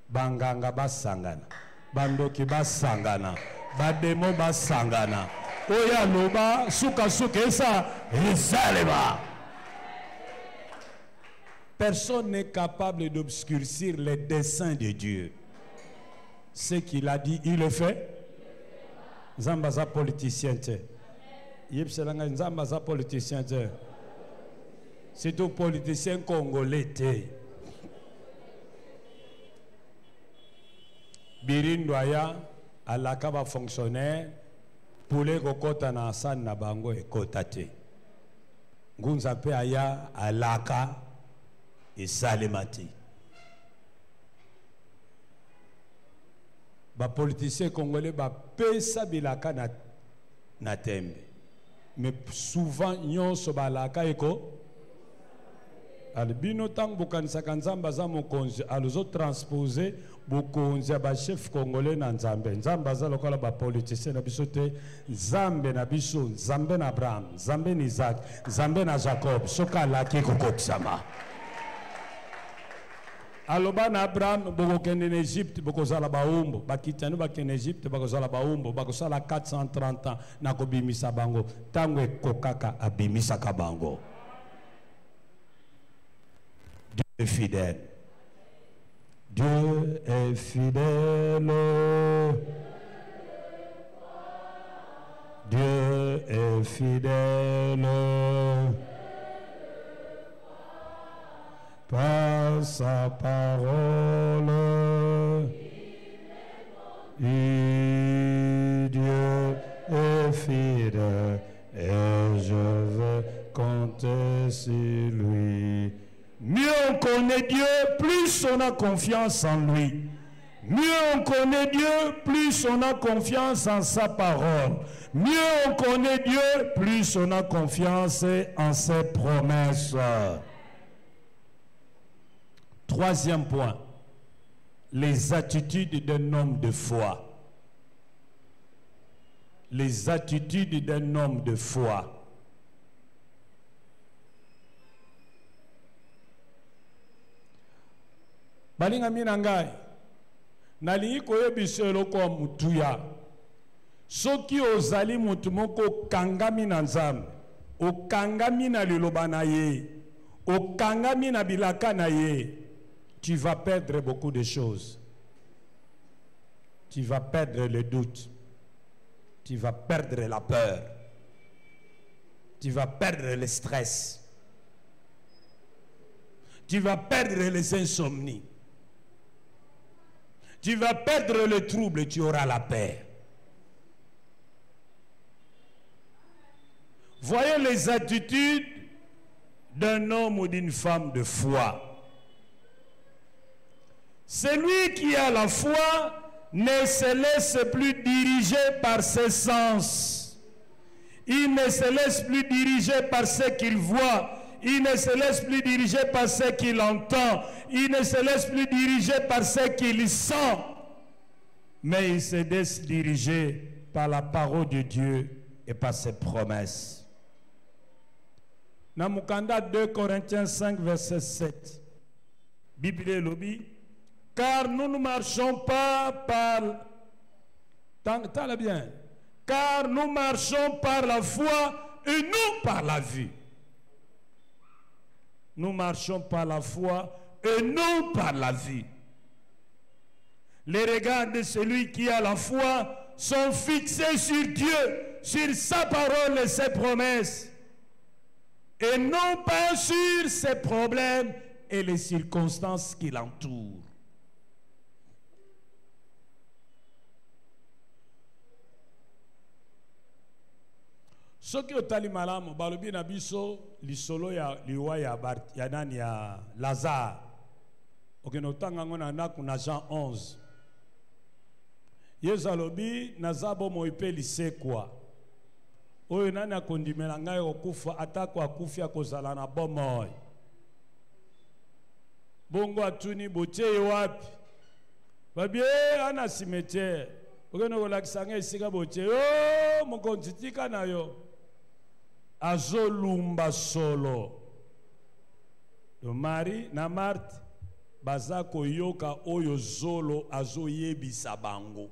banganga basangana, bandoki basangana, bademo basangana, oya loba suka esa esaleba. Personne n'est capable d'obscurcir les desseins de Dieu. Ce qu'il a dit, il le fait. Zambaza politicien te. Yipselanga Zambaza politicien te. C'est un politicien congolais te. Birindoya alaka ba fonctionnaire pour les kokota na san na bango ekota te. Ngunza pe aya alaka et salemati. Les politiciens congolais pesa bilaka na tembe. Mais souvent, ils sont balaka eko. Albino tang bukanisa kanzamba za mokonzi aluzo transposer bukonzi ba chef congolais na nzambe. Nzamba za lokola ba politicien na biso te, Nzambe na biso, Nzambe na Abraham, Nzambe na Isaac, Nzambe na Jacob, soka laki kokokisama. Aloba na Abraham bokokende en Égypte bokozala baumbo bakitanu bakende en Égypte bokozala baumbo bakosala 430 ans na kobimisa bango tango ekokaka abimisa ka bango. Dieu est fidèle. Dieu est fidèle. Dieu est fidèle. Par sa parole, et Dieu est fidèle, et je veux compter sur lui. Mieux on connaît Dieu, plus on a confiance en lui. Mieux on connaît Dieu, plus on a confiance en sa parole. Mieux on connaît Dieu, plus on a confiance en ses promesses. Troisième point, les attitudes d'un homme de foi. Les attitudes d'un homme de foi. Balinga minangai, nalingi koyebisa eloko mutuya. Soki ozali mutu moko kangami na Nzambe, okangami na liloba na ye, okangami na bilaka na ye, tu vas perdre beaucoup de choses. Tu vas perdre le doute. Tu vas perdre la peur. tu vas perdre le stress. Tu vas perdre les insomnies. Tu vas perdre le trouble, tu auras la paix. Voyez les attitudes d'un homme ou d'une femme de foi. Celui qui a la foi ne se laisse plus diriger par ses sens. Il ne se laisse plus diriger par ce qu'il voit. Il ne se laisse plus diriger par ce qu'il entend. Il ne se laisse plus diriger par ce qu'il sent. Mais il se laisse diriger par la parole de Dieu et par ses promesses. Dans Mukanda 2 Corinthiens 5 verset 7. Bible lobby. Car nous ne marchons pas par... T'entends bien. Car nous marchons par la foi et non par la vue. Nous marchons par la foi et non par la vue. Les regards de celui qui a la foi sont fixés sur Dieu, sur sa parole et ses promesses, et non pas sur ses problèmes et les circonstances qui l'entourent. Soki otali malamu balobi na biso lisolo ya liwa ya nani ya Lazare. Okenotanga ngona ndaku na Jean 11. Yesu alobi nazabo moipe lisekwa. Oyo nani akondimela ngai okufa atako akufia kozala na bomoi. Bongo atuni botie wapi? Babie ana cimetière. Okenolakisa ngai esika botie. Oh mokonzi tika na yo. Azolumba solo. Le mari na Marthe baza koyoka oyo zolo azoyebisa bango.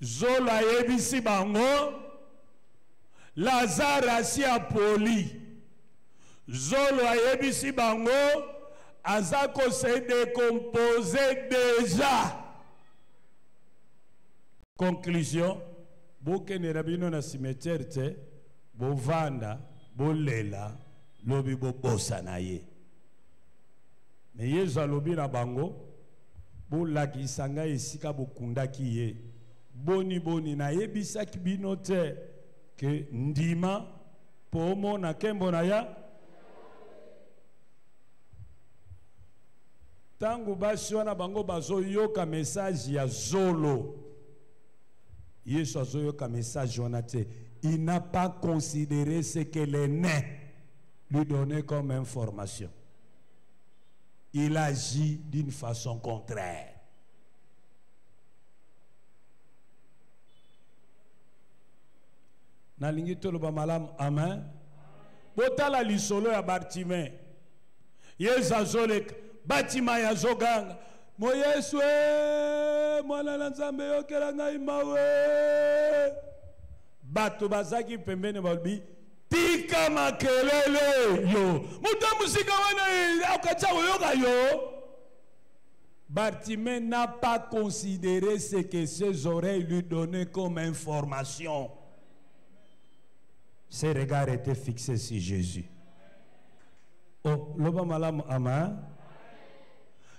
Zolo ayebisi bango. Lazare asi apoli. Zolo ayebisi bango. Azako se décomposer déjà. Conclusion. Boke ne rabino na cimetière te, bo vanda, bo lela, lobi bo bosa na ye. Me Yesu alobi na bango, bo laki sanga esika bo kundaki ye. Boni boni na yebisa kibino te, ke ndima, pomo na kembo na ya. Tangu basi wana bango bazo yoka message ya zolo. Yesu azoyoka message onate. Il n'a pas considéré ce que les nains lui donnaient comme information. Il agit d'une façon contraire. Nalingi toloba malam amen. Botala lisolo ya Bartimée. Yesu azoleka Batima ya zoganga. Mo Yesu mwana na Nzambe yokela ngai mawe. Bato bazaki pembeni balbi tika makelele yo. Muta musika wana akacha yoka yo. Bartimée n'a pas considéré ce que ses oreilles lui donnaient comme information. Ses regards étaient fixés sur Jésus. Oh, loba malamu amen.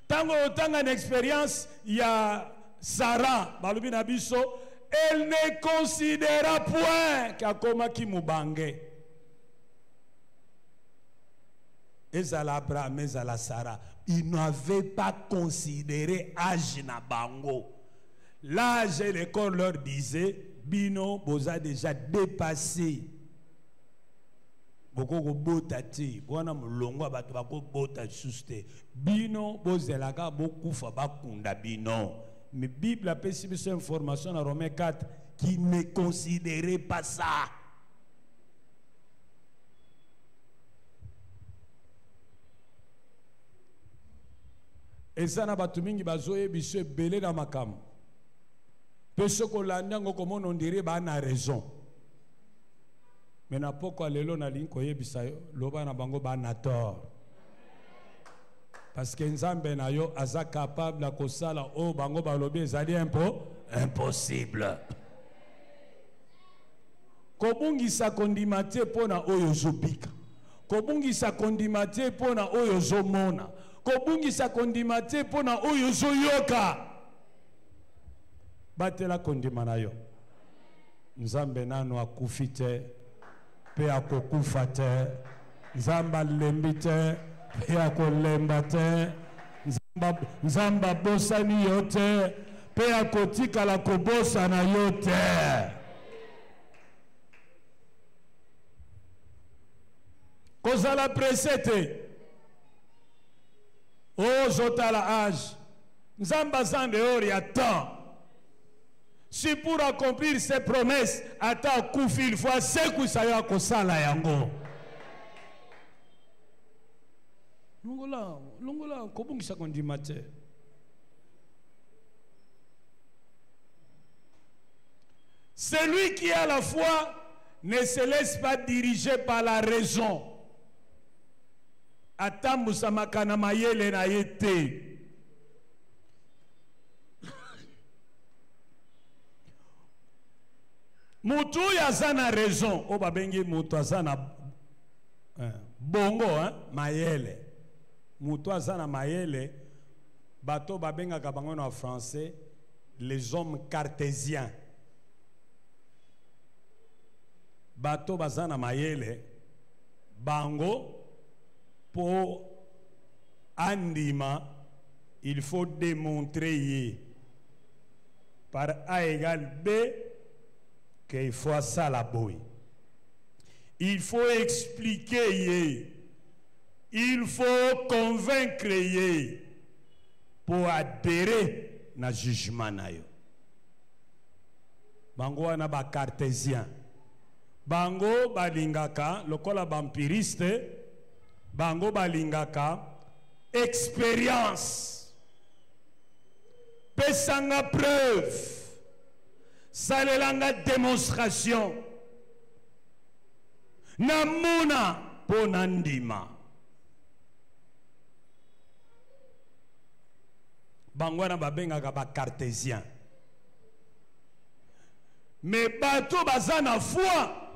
Tango tanga une expérience, il y a Sarah, balubi na biso, elle ne considéra point qu'akoma ki mubange. Ezala Abraham, ezala Sarah, ils n'avaient pas considéré âge na bango. L'âge et l'école leur disait, bino boza déjà dépassé. Boko bota ti, bona mulongo bato bako bota suste. Bino bozelaka boku fa bakunda bino. Mais Bible appelle cette information dans Romains 4 qui ne considérait pas ça. Et ça n'a pas tout mingi bazoye biso belé dans makam. Peso ko landango comme on dirait ba na raison. Mais na poko lelo na linko yebisa loba na bango ba na tort. Parce que Nzambe na yo aza capable la kosala o bango ba lobi ezali impossible. kobungisa kondima te pona oyo zobika, kobungisa kondima te pona oyo zomona, kobungisa kondima te pona oyo zoyoka. Batela kondima na yo. Nzambe nano akufi te, pe akokufa te. Nzamba lembi te, pe akolemba te. Nzamba bosani yo te, pe akotikala kobosa na yo te. Kozala presse te. O zotala âge. Nzamba zande ori attend. Si pour accomplir ses promesses, attends kufi il faut seku sayo kosala yango. Longola, kobungisa kondima te. Celui qui a la foi ne se laisse pas diriger par la raison. Atambusa makana mayele na yete. Mutu yazana raison. O babengi mutu azana bongo mayele. Mutu azana mayele. Bato babenga kabangono en français les hommes cartésiens. Bato bazana mayele. Bango pour andima il faut démontrer par A égale B qu'il faut ça la boue. Il faut expliquer, il faut convaincre pour adhérer na jugement na yo. Bango wana ba cartésien. Bango balingaka lokola vampiriste. Bango balingaka expérience. Pesanga preuve. Salelanga démonstration. Namuna ponandima. Bangwana babengaka ba cartésien. Mais bato bazana foi.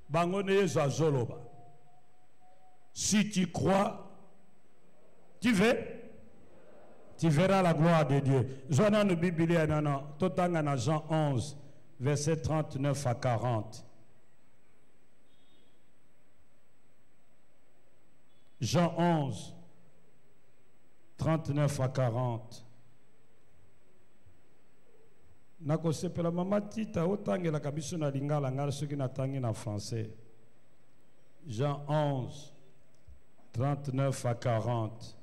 Bangone yezo azoloba. Si tu crois, tu verras la gloire de Dieu. Jean no Bible non, totanga na Jean 11 verset 39 à 40. Jean 11 39 à 40. Nakosepela mama tita otangela kabiso na lingala ngala soki na tangi na français. Jean 11 39 à 40.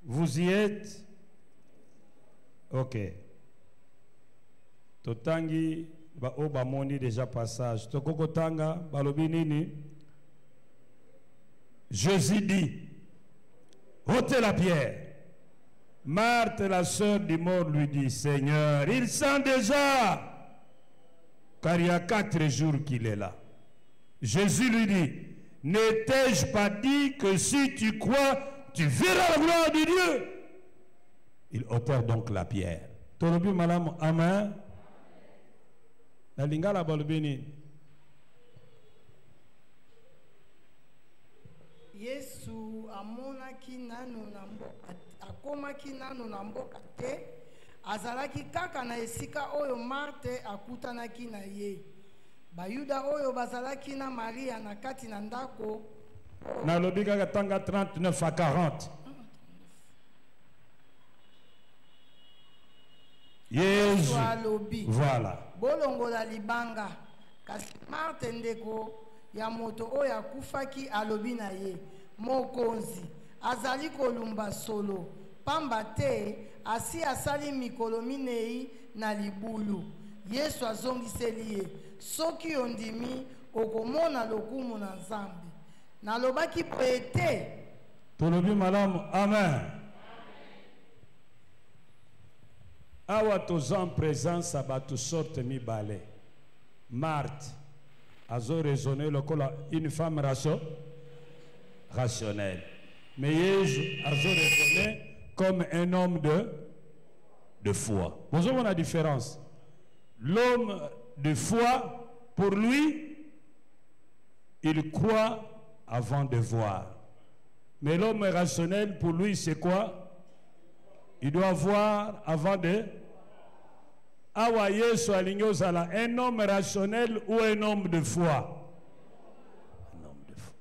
Vous y êtes? Ok. Totangi ba oba moni déjà passage. Tokoko tanga balobi nini? Jésus dit, ôtez la pierre. Marthe, la sœur du mort, lui dit, Seigneur, il sent déjà, car il y a 4 jours qu'il est là. Jésus lui dit, n'ai-je pas dit que si tu crois, tu verras la gloire de Dieu? Ils ôtèrent donc la pierre. Tolobi malam, amen. La lingala balbini. Yesu amonaki nanu na mboka, akomaki nanu na mboka te, azalaki kaka na esika oyo Marte akutanaki na ye. Bayuda oyo bazalaki na Maria na kati na ndako. Na lobika katanga 39 à 40. Yesu alobi. Voilà. Bolongola libanga. Kasi Marte ndeko ya moto oyo akufaki alobi na ye, mokonzi azali kolumba solo, pamba te asi asali mikolo minei na libulu. Yesu azongiseli ye, soki ondimi okomona lokumu na Nzambe. Nalobaki boye te. Tolobi malamu, amen. Awa tozan présence à bato sorte mi balé. Marthe azo raisonné une femme rationnelle. Mais Jésus azo raisonné comme un homme de foi. Vous avez la différence. L'homme de foi Pour lui, il croit avant de voir. Mais l'homme rationnel, pour lui, c'est quoi? Il doit voir avant de... Un homme rationnel ou un homme de foi? Un homme de foi.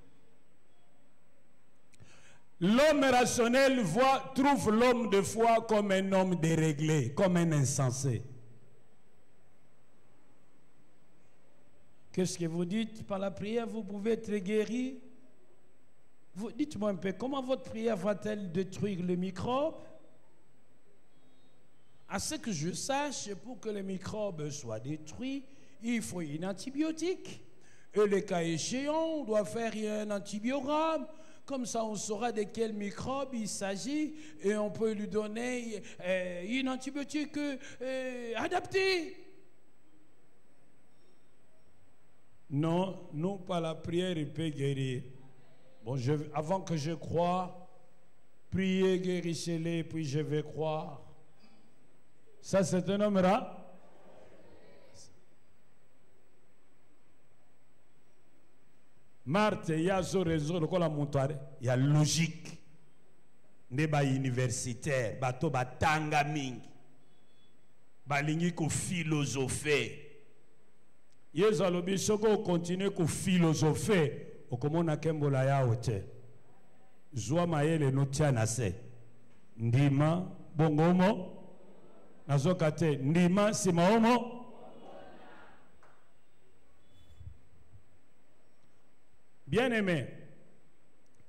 L'homme rationnel trouve l'homme de foi comme un homme déréglé, comme un insensé. Qu'est-ce que vous dites? Par la prière, vous pouvez être guéri? Dites-moi un peu, comment votre prière va-t-elle détruire le microbe? À ce que je sache, pour que les microbes soient détruits, il faut une antibiotique. Et le cas échéant, on doit faire un antibiogramme. Comme ça, on saura de quel microbe il s'agit et on peut lui donner une antibiotique adaptée. Non, non, par la prière, il peut guérir. Bon, avant que je croie, priez, guérissez-les, puis je vais croire. Ça, c'est un homme là. Marthe, il y a ce réseau, il y a logique. Neba universitaire, bato batanga mingi. Balingi ko philosopher. Yesu alobi soko continue ko philosopher, okomona kembola ya ote. Zwa mayele no tia na se. Ndima bongomo nazokate ndima simaomo. Bien-aimé,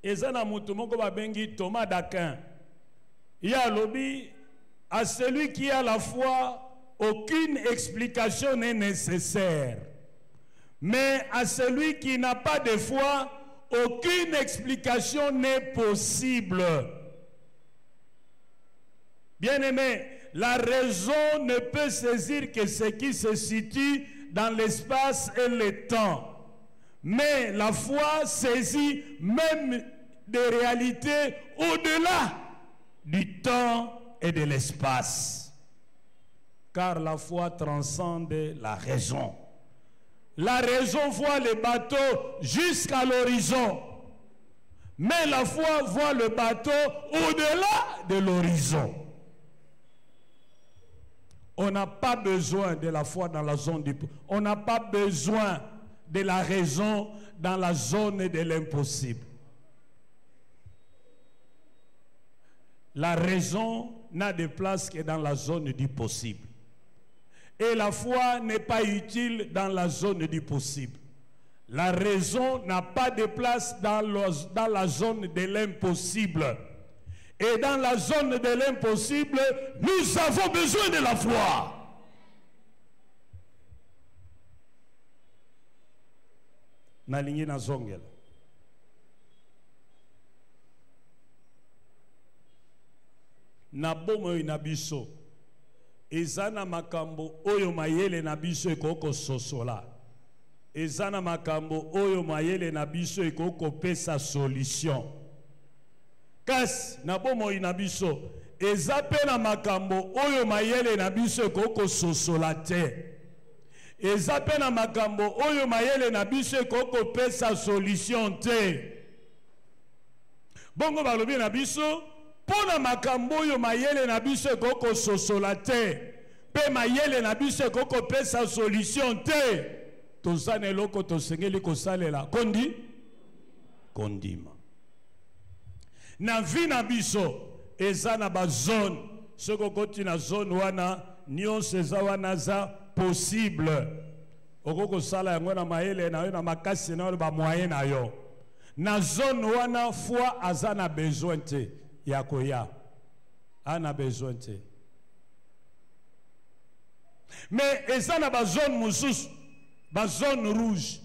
ezana mutu moko babengi Thomas d'Aquin. Ya lobi, à celui qui a la foi, aucune explication n'est nécessaire. Mais à celui qui n'a pas de foi, aucune explication n'est possible. Bien-aimé, la raison ne peut saisir que ce qui se situe dans l'espace et le temps. Mais la foi saisit même des réalités au-delà du temps et de l'espace. Car la foi transcende la raison. La raison voit le bateau jusqu'à l'horizon. Mais la foi voit le bateau au-delà de l'horizon. On n'a pas besoin de la foi dans la zone du... On n'a pas besoin de la raison dans la zone de l'impossible. La raison n'a de place que dans la zone du possible. Et la foi n'est pas utile dans la zone du possible. La raison n'a pas de place dans la zone de l'impossible. Et dans la zone de l'impossible, nous avons besoin de la foi. Nalingi na zongel. Na bomo na biso. Ezana makambo oyo mayele na biso ekoko sosola. Ezana makambo oyo mayele na biso ekoko pesa solution. Kasi na bomo na biso. Ezape na makambo oyo mayele na biso ekoko sosola te. Ezape na makambo oyo mayele na biso ekoko pesa solution te. Bongo balobi na biso pona makambo oyo mayele na biso ekoko sosola te. Pe mayele na biso ekoko pesa solution te. Tozane loko tosengeli kosalela kondi kondima. Na vi na biso eza na ba zone soko koti na zone wana nyonso eza wana za possible. Okoko sala yango na mayele na yo na makasi na yo ba moyen na yo. Na zone wana foi azana besoin te ya koya. Ana besoin te. Mais ezana ba zone mususu, ba zone rouge.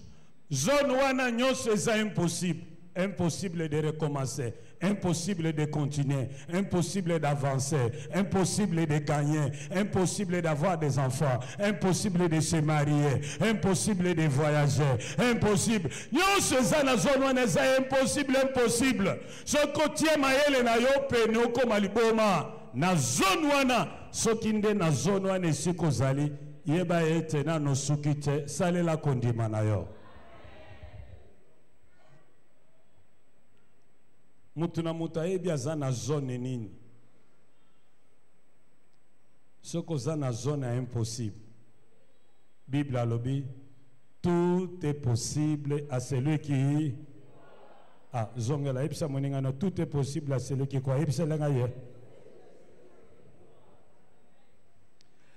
Zone wana nyonso eza impossible. Impossible de recommencer, impossible de continuer, impossible d'avancer, impossible de gagner, impossible d'avoir des enfants, impossible de se marier, impossible de voyager, impossible. Yo seza na zone wana eza impossible, impossible. Soko tie mayele na yo pene okoma liboma na zone wana soki nde na zone wana esiko zali Yeba ete na no sukite salela kondima na yo. Mutu na mutu ayebi aza na zone nini. Soko za na zone impossible. Bible alobi, tout est possible à celui qui... Ah, zongela, ipsa moningano, tout est possible à celui qui croit. Ipsa lengaye.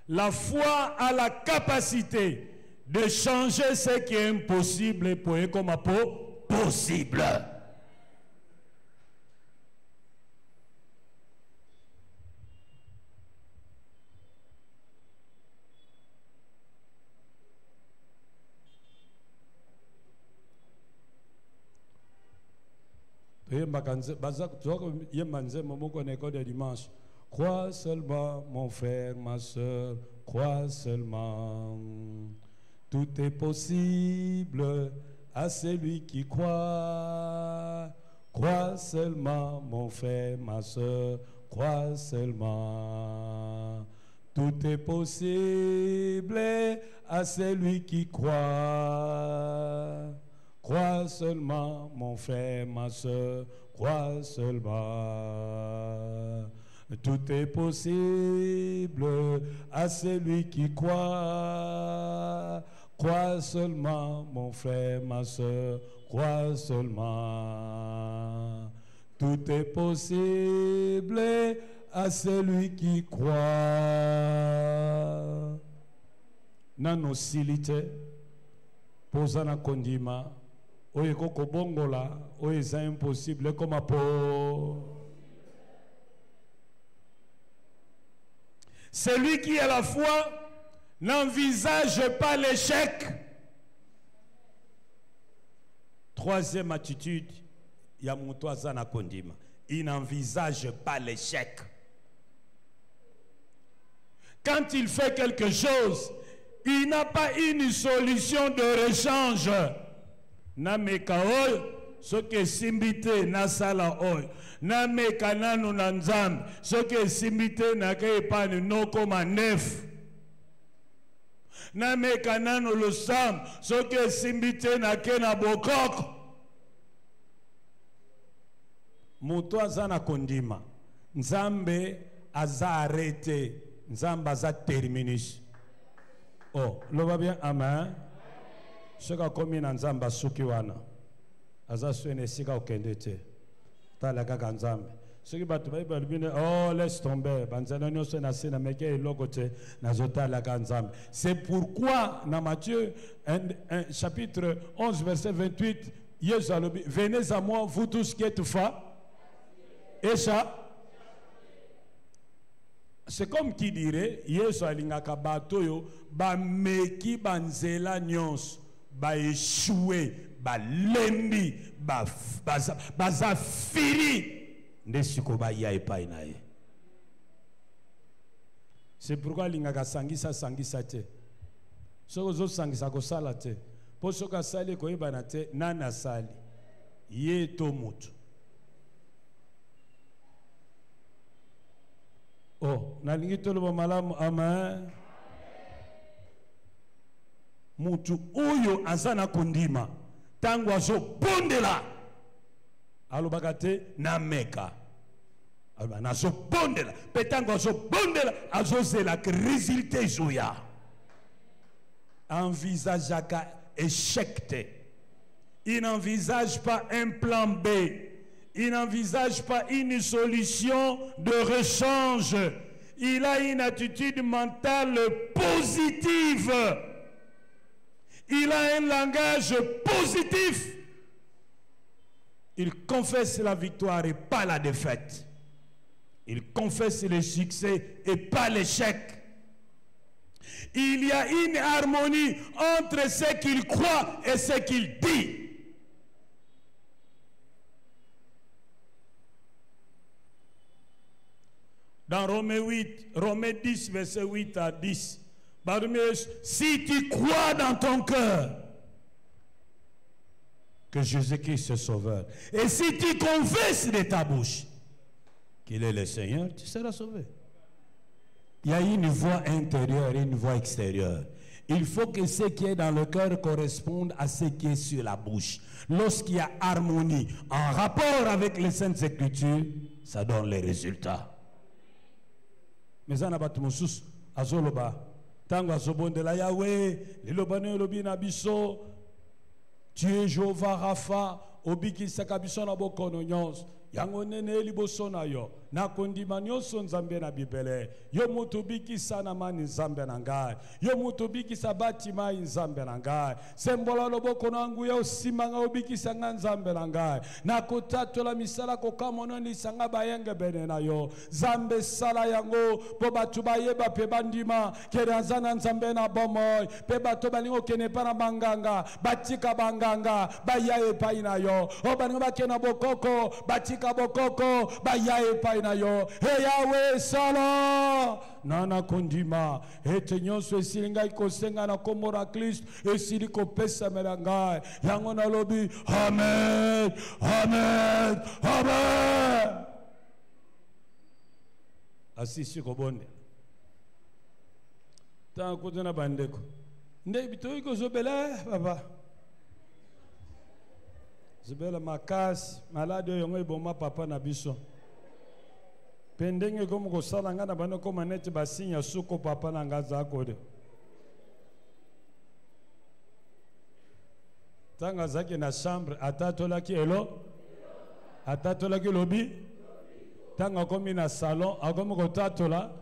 La foi a la capacité de changer ce qui est impossible pour être comme possible. Crois seulement, mon frère, ma soeur, crois seulement. Tout est possible à celui qui croit. Crois seulement, mon frère, ma soeur, crois seulement. Tout est possible à celui qui croit. Crois seulement, mon frère, ma soeur, crois seulement. Tout est possible à celui qui croit. Crois seulement, mon frère, ma soeur, crois seulement. Tout est possible à celui qui croit. Nano silite, posana kondima, oye koko bongola, oye c'est impossible comme apo. Celui qui a la foi n'envisage pas l'échec. Troisième attitude, Yamutoazana Kondima. Il n'envisage pas l'échec. Quand il fait quelque chose, il n'a pas une solution de rechange. Namekaol, ce qui est simbité, nasala oy. Nameka nanu nanzam, ce qui est simbité, nake pas no comme neuf. Nameka nanu le sam, ce qui est simbité, nake na bokok. Muto azana kondima. Nzambe aza arrêté. Nzambe aza terminis. Oh, le va bien, amen. Ce qui a commis Nzamba Sukiwana. Aza suene sika okendete. Talaga Nzambe. Ce qui va te dire, oh, laisse tomber. Banzanonio se nasi na meke ilogote na zota la Nzambe. C'est pourquoi, dans Matthieu, chapitre 11, verset 28, venez à moi, vous tous qui êtes fa. Et ça, c'est comme qui dirait, Yesu alingaka batoyo, ba meki banzela nyons, ba échoué, ba lembi, ba zafiri, ndesiko ba ya epai na ye. C'est pourquoi alingaka sangisa te. Soko zo sangisa ko sala te. Po soka sali ko yebana te, nana sali. Ye to mutu. Oh, nalingi toloba malamu, amen. Mutu oyo azana kondima tangu azo bondela alobaka te na meka alba nazo bondela pe tangu azo bondela azo zela que résultat zoya envisageaka échec te. Il n'envisage pas un plan B. Il n'envisage pas une solution de rechange. Il a une attitude mentale positive. Il a un langage positif. Il confesse la victoire et pas la défaite. Il confesse le succès et pas l'échec. Il y a une harmonie entre ce qu'il croit et ce qu'il dit. Dans Romains 10, verset 8 à 10, si tu crois dans ton cœur que Jésus-Christ est sauveur, et si tu confesses de ta bouche qu'il est le Seigneur, tu seras sauvé. Il y a une voix intérieure et une voix extérieure. Il faut que ce qui est dans le cœur corresponde à ce qui est sur la bouche. Lorsqu'il y a harmonie en rapport avec les Saintes Écritures, ça donne les résultats. Mais ça n'a pas tout mon sous. Azoloba. Tango azobonde la Yahweh. Lilobane lobina biso. Tu es Jéhovah Rapha. Obiki sakabiso na bokono nyons. Yango nene liboso na yo. Na kondima nyonso nzambe na bibele. Yo mutubiki sana mani nzambe na ngai. Yo mutubiki sabati mai nzambe na ngai. Sembola loboko nangu ya osimanga obiki sanga nzambe na ngai. Na kotatola misala kokamono ni sanga bayenge bene na yo. Zambe sala yango po batu bayeba pe bandima kere azana nzambe na bomoy. Pe bato balingo kene pa na banganga. Batika banganga baya epai na yo. O balingo bakena bokoko batika bokoko baya epai na yo. Hey Yahweh sala nana kondima ete nyonso esili ngai kosenga na kombo na Kristo esili kopesa melangai yango na lobi amen amen amen. Asisi kobonde ta kutana bandeko nde bitoyi kozobela baba zobela makasi malade yongo iboma papa na biso pendenge komo kosala nga na bana koma neti basinya suko papa na nga za kode tanga zaki na chambre atatolaki elo atatolaki lobi tanga komi na salon akomi kotatola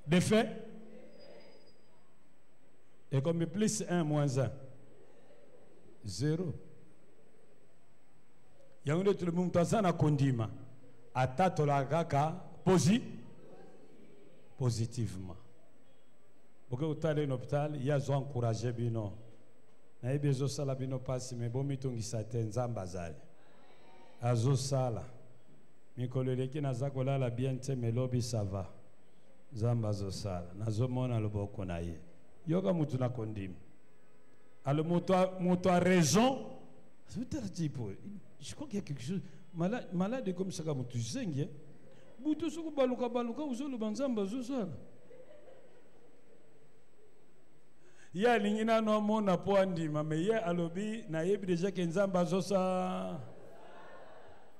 de fait et comme plus 1 moins 1 0 yango nde tolobi mutu aza na kondima atatola kaka positivement. Boke utale l'hôpital, il y a zo encouragé bino. Na yebi zo sala bino pasi me bomi tongisa te nzamba azali. Azo sala. Mikolo leki naza kolala bien te melobi ça va. Nzamba zo sala. Nazo mona loboko na ye. Yoga mutu na kondima. Alors mutu a raison. Ça veut dire tipo. Je crois qu'il y a quelque chose malade comme ça comme tu sais bien butu soko baluka uzolo banzamba zosala ya lingina no mona po andima me ye alobi na yebi déjà que nzamba zosa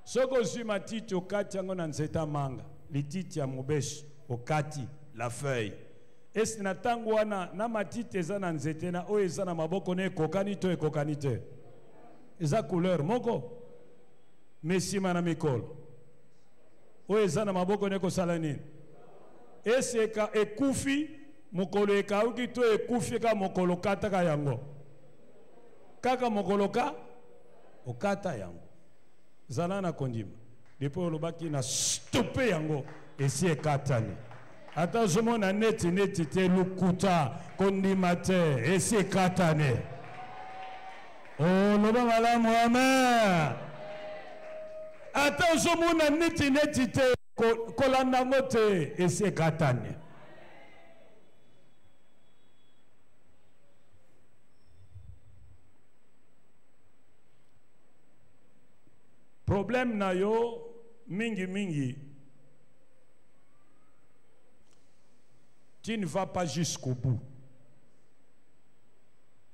soko si matiti okati yango na nzeta manga lititi ya mobeshi okati la feuille est na tango wana na matiti eza na nzete na o eza na maboko ne kokani te eza couleur moko mesima na mikolo o ezana maboko ne kosala nini eseka ekufi mokolo ekauki to ekufi ka mokolo kataka yango kaka mokolo ka okata yango zala na kondima depuis olobaki na stoppe yango esi ekatani ata zomona neti te lukuta kondima te esi ekatani oloba malamu amen. Attention, mon neti te kolanda ngote ese katane. Problème na yo mingi. Tu ne vas pas jusqu'au bout.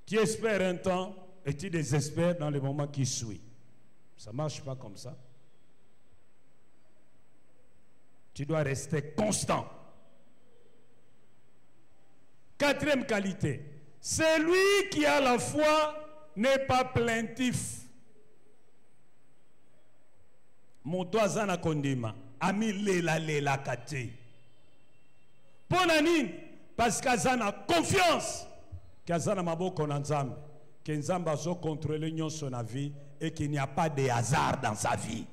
Tu espères un temps et tu désespères dans les moments qui suivent. Ça ne marche pas comme ça. Tu dois rester constant. Quatrième qualité, celui qui a la foi n'est pas plaintif. Mon toazana kondima, ami lela kate. Ponanine, parce qu'azana confiance, qu'azana maboko na nzambe, que nzambe zo contrôler nyonso na vie et qu'il n'y a pas de hasard dans sa vie.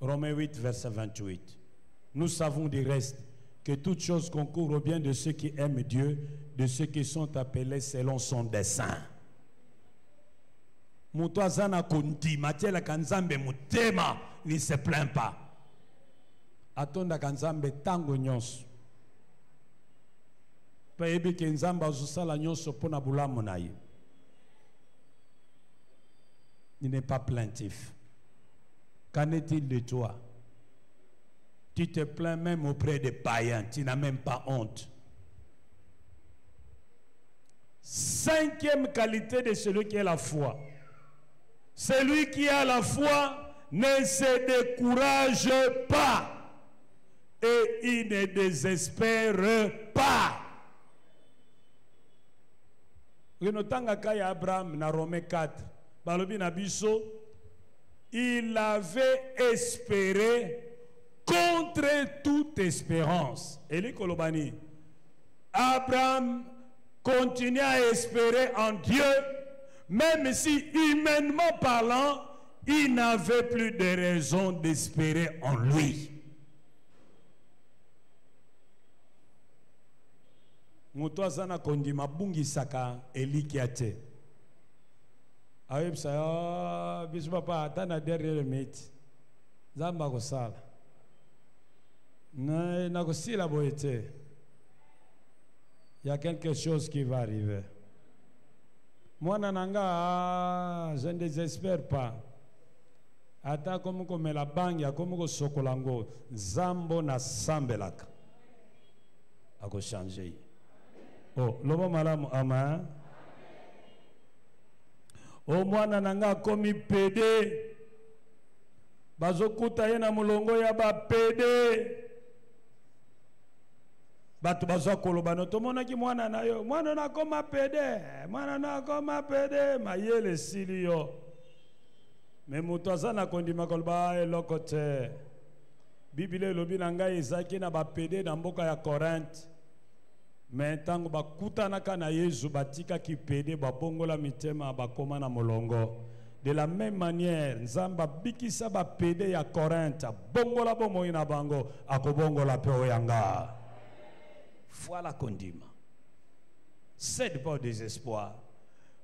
Romains 8, verset 28. Nous savons du reste que toute chose concourt au bien de ceux qui aiment Dieu, de ceux qui sont appelés selon son dessein. Mutwazana kundi matiela kanzambe mutema ni se plaint pas. Atonda kanzambe tango nyonso. Pa ebi ke nzamba azusala nyonso pona bulamu na ye. Il n'est pas plaintif. Qu'en est-il de toi? Tu te plains même auprès des païens. Tu n'as même pas honte. Cinquième qualité de celui qui a la foi. Celui qui a la foi ne se décourage pas. Et il ne désespère pas. Abraham, dans Romains 4, il avait espéré contre toute espérance. Et les Kolobani, Abraham continue à espérer en Dieu, même si humainement parlant, il n'avait plus de raison d'espérer en lui. Moto azana kondima bungi saka elikiate. Ayebsa bisu papa atana derrière meti. Zamba ko sala. Na ko sila boete. Il y a quelque chose qui va arriver. Moi nananga je ne désespère pas. Ata comme comme la bangi comme ko sokolango zambo na sambelaka. Ako changer. Oh, lobo malamu ama. O mwana nanga komi pede. Bazokuta ye na mulongo ya ba pede. Batu bazo koloba no tomona ki mwana na yo. Mwana na koma pede. Mwana na koma pede. Mayele sili yo. Me mutu azana kondima koloba elokote. Bibile lobi nanga ezaki na ba pede na mboka ya Korinthe. Mais tango bakutana kana Yesu batika ki pede babongola mitema bakoma na molongo. De la même manière, Nzamba bikisa ba pede ya Korinthe bongola bomo ina bango akobongola pe oyanga. Voilà kondima. Cède pas au désespoir.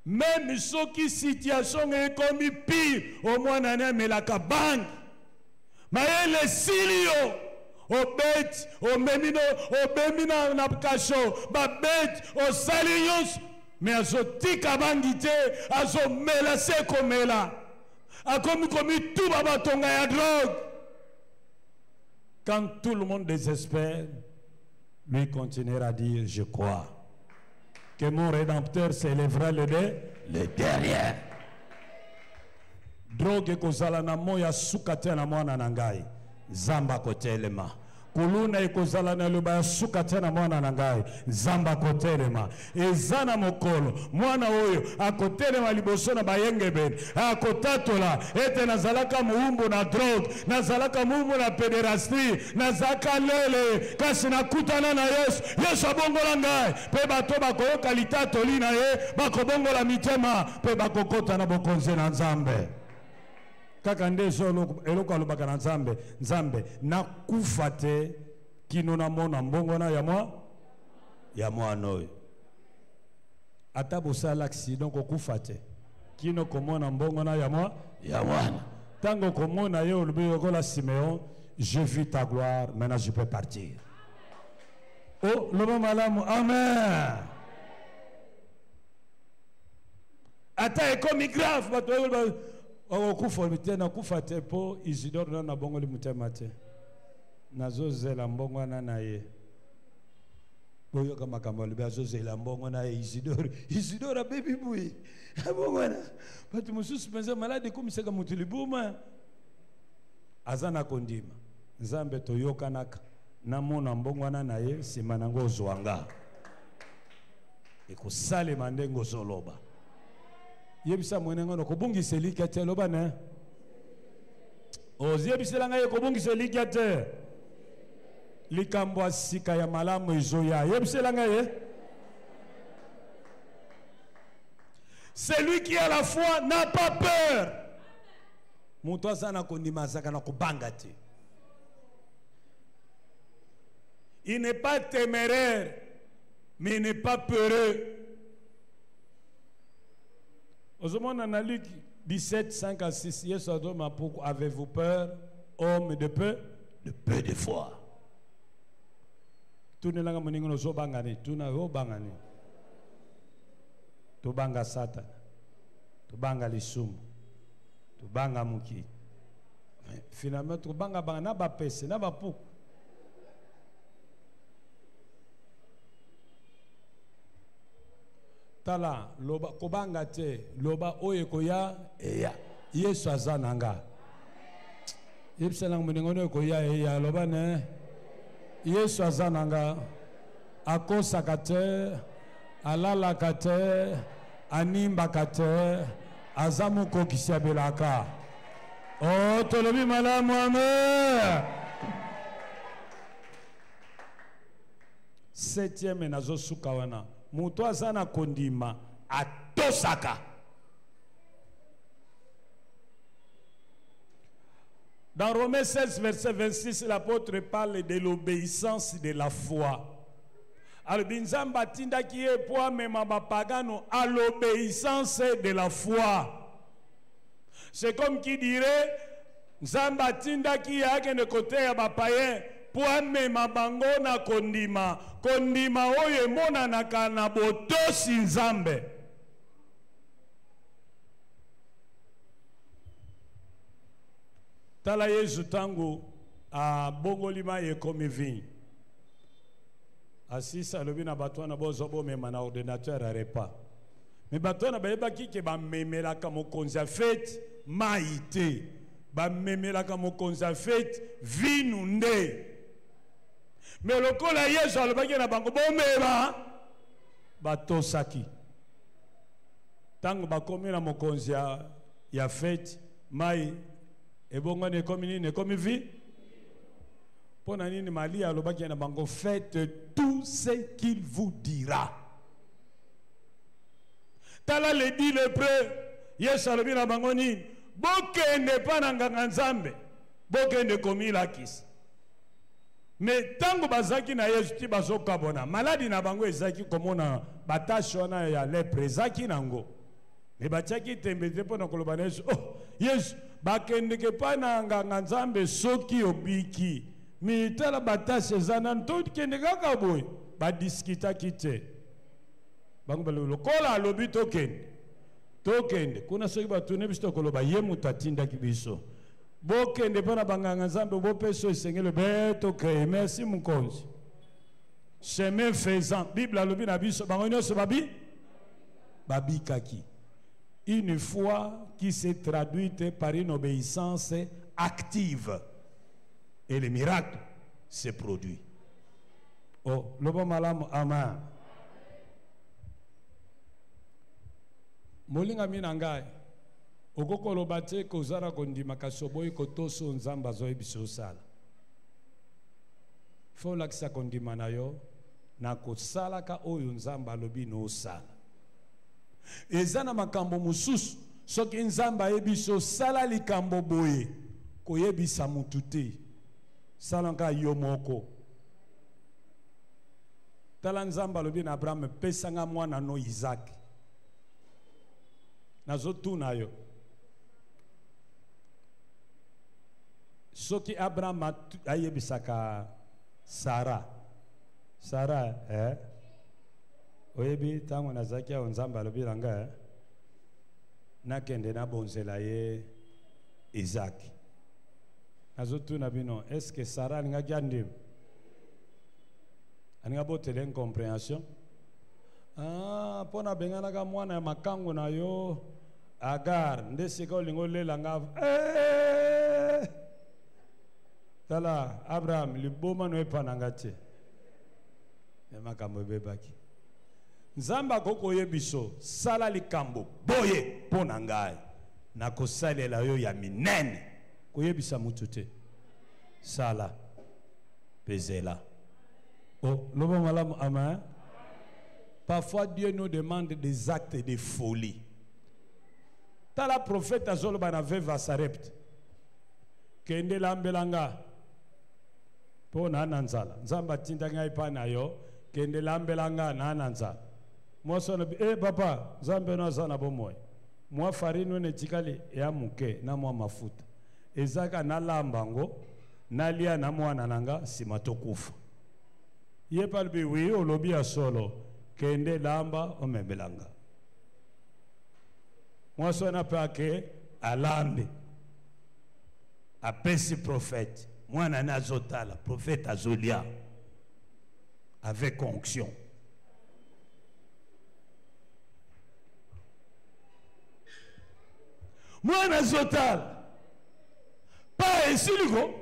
Même ceux qui situation est comme pire au moins nana melaka bang. Mais les silio obet o memino o bemina na kasho ba bet o salions mais azotika bangite azo mela se komela akomi komi tout baba tonga ya drogue. Quand tout le monde désespère, lui continuera à dire je crois que mon rédempteur s'élèvera le derrière. Drogue kozala na moya sukate na mwana nangai Zamba kotelema. Kuluna ikozala na luba suka tena mwana nangai Zamba kotelema. Ezana mokolo mwana oyo akotelema liboso na bayenge ben akotatola ete nazalaka muumbu na drogue nazalaka muumbu na pederastie nazaka lele kasi nakutana na Yesu abongola ngai pe bato bakoyoka litatoli na ye bakobongola mitema pe bakokota na bokonzi na Nzambe. Kaka ndezo eloko alobaka na Nzambe nakufa te kino na mona mbongo na ya mwana oyo. Ata bosala accident kokufa te kino komona mbongo na ya mwana. Tango komona ye olobi yokola Simeon, je vis ta gloire, maintenant je peux partir. Oh, lobo malamu, amen. Ata ekomi grave bato okufa mitena kufa te po Isidore na bongo li mutema te nazozela mbongo na ye boyo kama kama li bazozela mbongo na ye Isidore baby boy abongo na batu mususu penza malade komiseka mutu libuma azana kondima Nzambe toyokanaka na mona mbongo na ye sima nango zwanga ekosale mandengo zoloba. Yebisa mwenengo no kobungisa likate loba ne oziyebisa langa ye kobungisa likate likambo sika ya malamu ezoya yebisa langa ye. Celui qui a la foi n'a pas peur. Mutu azana kondima zaka na kubanga te. Il n'est pas téméraire mais il n'est pas peureux. Dans Luc 17, 5 à 6, pourquoi avez-vous peur, homme de peu de foi? Tout le monde est bangani, tout le monde bangani. Tu banga Satan, tu banga l'isum, tu banga muki. Finalement, tu banga banga na ba pese, na ba pou. Tala, loba kobanga te, loba oye koya, eya. Yesu azananga. Yipselang munengono koya eya, loba ne. Yesu azananga. Akosa kate, alala kate, animba kate, azamu kokisya belaka. Oh, tolobi malamu amen. Septième nazo sukawana. Muto azana kondima atosaka. Dans Romains 16, verset 26, l'apôtre parle de l'obéissance de la foi. Alors, binzamba tinda kiye poa mema bapagano à l'obéissance de la foi. C'est comme qui dirait, Nzamba tinda kiye akene kote ya bapayen, poa mema bango na kondima. Kondima oye mona na kana botosi nzambe. Tala Yesu tangu a bongolima ye komi vini. Asisa alobi na bato na bozo bo mema na ordinateur a repas. Mais bato na bayeba ki ba memela ka mokonzi a fete maite. Ba memela ka mokonzi a fete vinu nde. Mais lokola Yesu alobaki na bango bo mema bato saki. Tangu bakomi na mokonzi ya fete mai ebongo ne komi ni ne komi vi. Pona nini Malia alobaki na bango faites tout ce qu'il vous dira. Tala le dit le preux. Yesu alobi na bango nini. Bokende pa na nganga nzambe. Bokende komi la kisi. Mais tango bazaki na Yesu ti bazoka bona. Maladi na bango ezaki komona batashi wana ya lepre ezaki nango. Mais batiaki tembe te pona koloba na Yesu. Oh, Yesu bakende ke pa na nganga nzambe soki obiki. Mitala batase zanan tout kende kaka boy ba diskita kite bango balolo kola lobi tokende kuna soki batune biso koloba ye mutatinda kibiso bokende pana banganga nzambe bo peso esengele beto ke merci mukonzi chemin faisant Bible alobi na biso bango nyonso babi kaki une foi qui s'est traduite par une obéissance active. Et le miracle se produit. Oh, lobo malamu amen. Molinga minangai. Okoko lobate kozara kondima kasoboyi kotoso nzamba zoyi biso sala. Fo lakisa kondima na yo na kosala ka oyo nzamba lobi no sala. Ezana makambo mususu soki nzamba yebiso sala likambo boye koyebisa mutu te. Salanka yomoko. Tala nzamba lobi na Abraham pesanga mwana no Isaac. Nazotu na yo. Soki Abraham ayebisaka Sarah. Sarah oyebi tango nazaki ya nzamba lobi langa nakende na bonzela ye Isaac. Azotu na bino, est-ce que Sarah n'a pas dit? Elle n'a pas de compréhension. Ah, pour na bengana ka mwana makango na yo Agar, ndesika olingo lela nga. Tala Abraham liboma no epanangate. Makambo bebaki. Nzamba koko yebiso sala likambo boye pona ngai. Na kosalela yo ya minene. Koyebisa mutute sala pezela. Oh, lobo malamu amen. Parfois Dieu nous demande des actes de folie. Tala prophète azoloba na veuve Sarepte. Kende lambelanga pona nanzala. Nzamba tinda ngai pa na yo kende lambelanga na nanzala. Moi sona papa Nzambe no zana bomoy. Moi farine ne tikali ya muke na moi mafuta. Ezaka na lambango nalia na mwana nanga simatokufa. Ye palbi wi olobi ya solo kende lamba omembelanga. Mwasona pake alambe apesi prophète mwana nazotala prophète azolia avec onction. mwana azotala pa esiliko.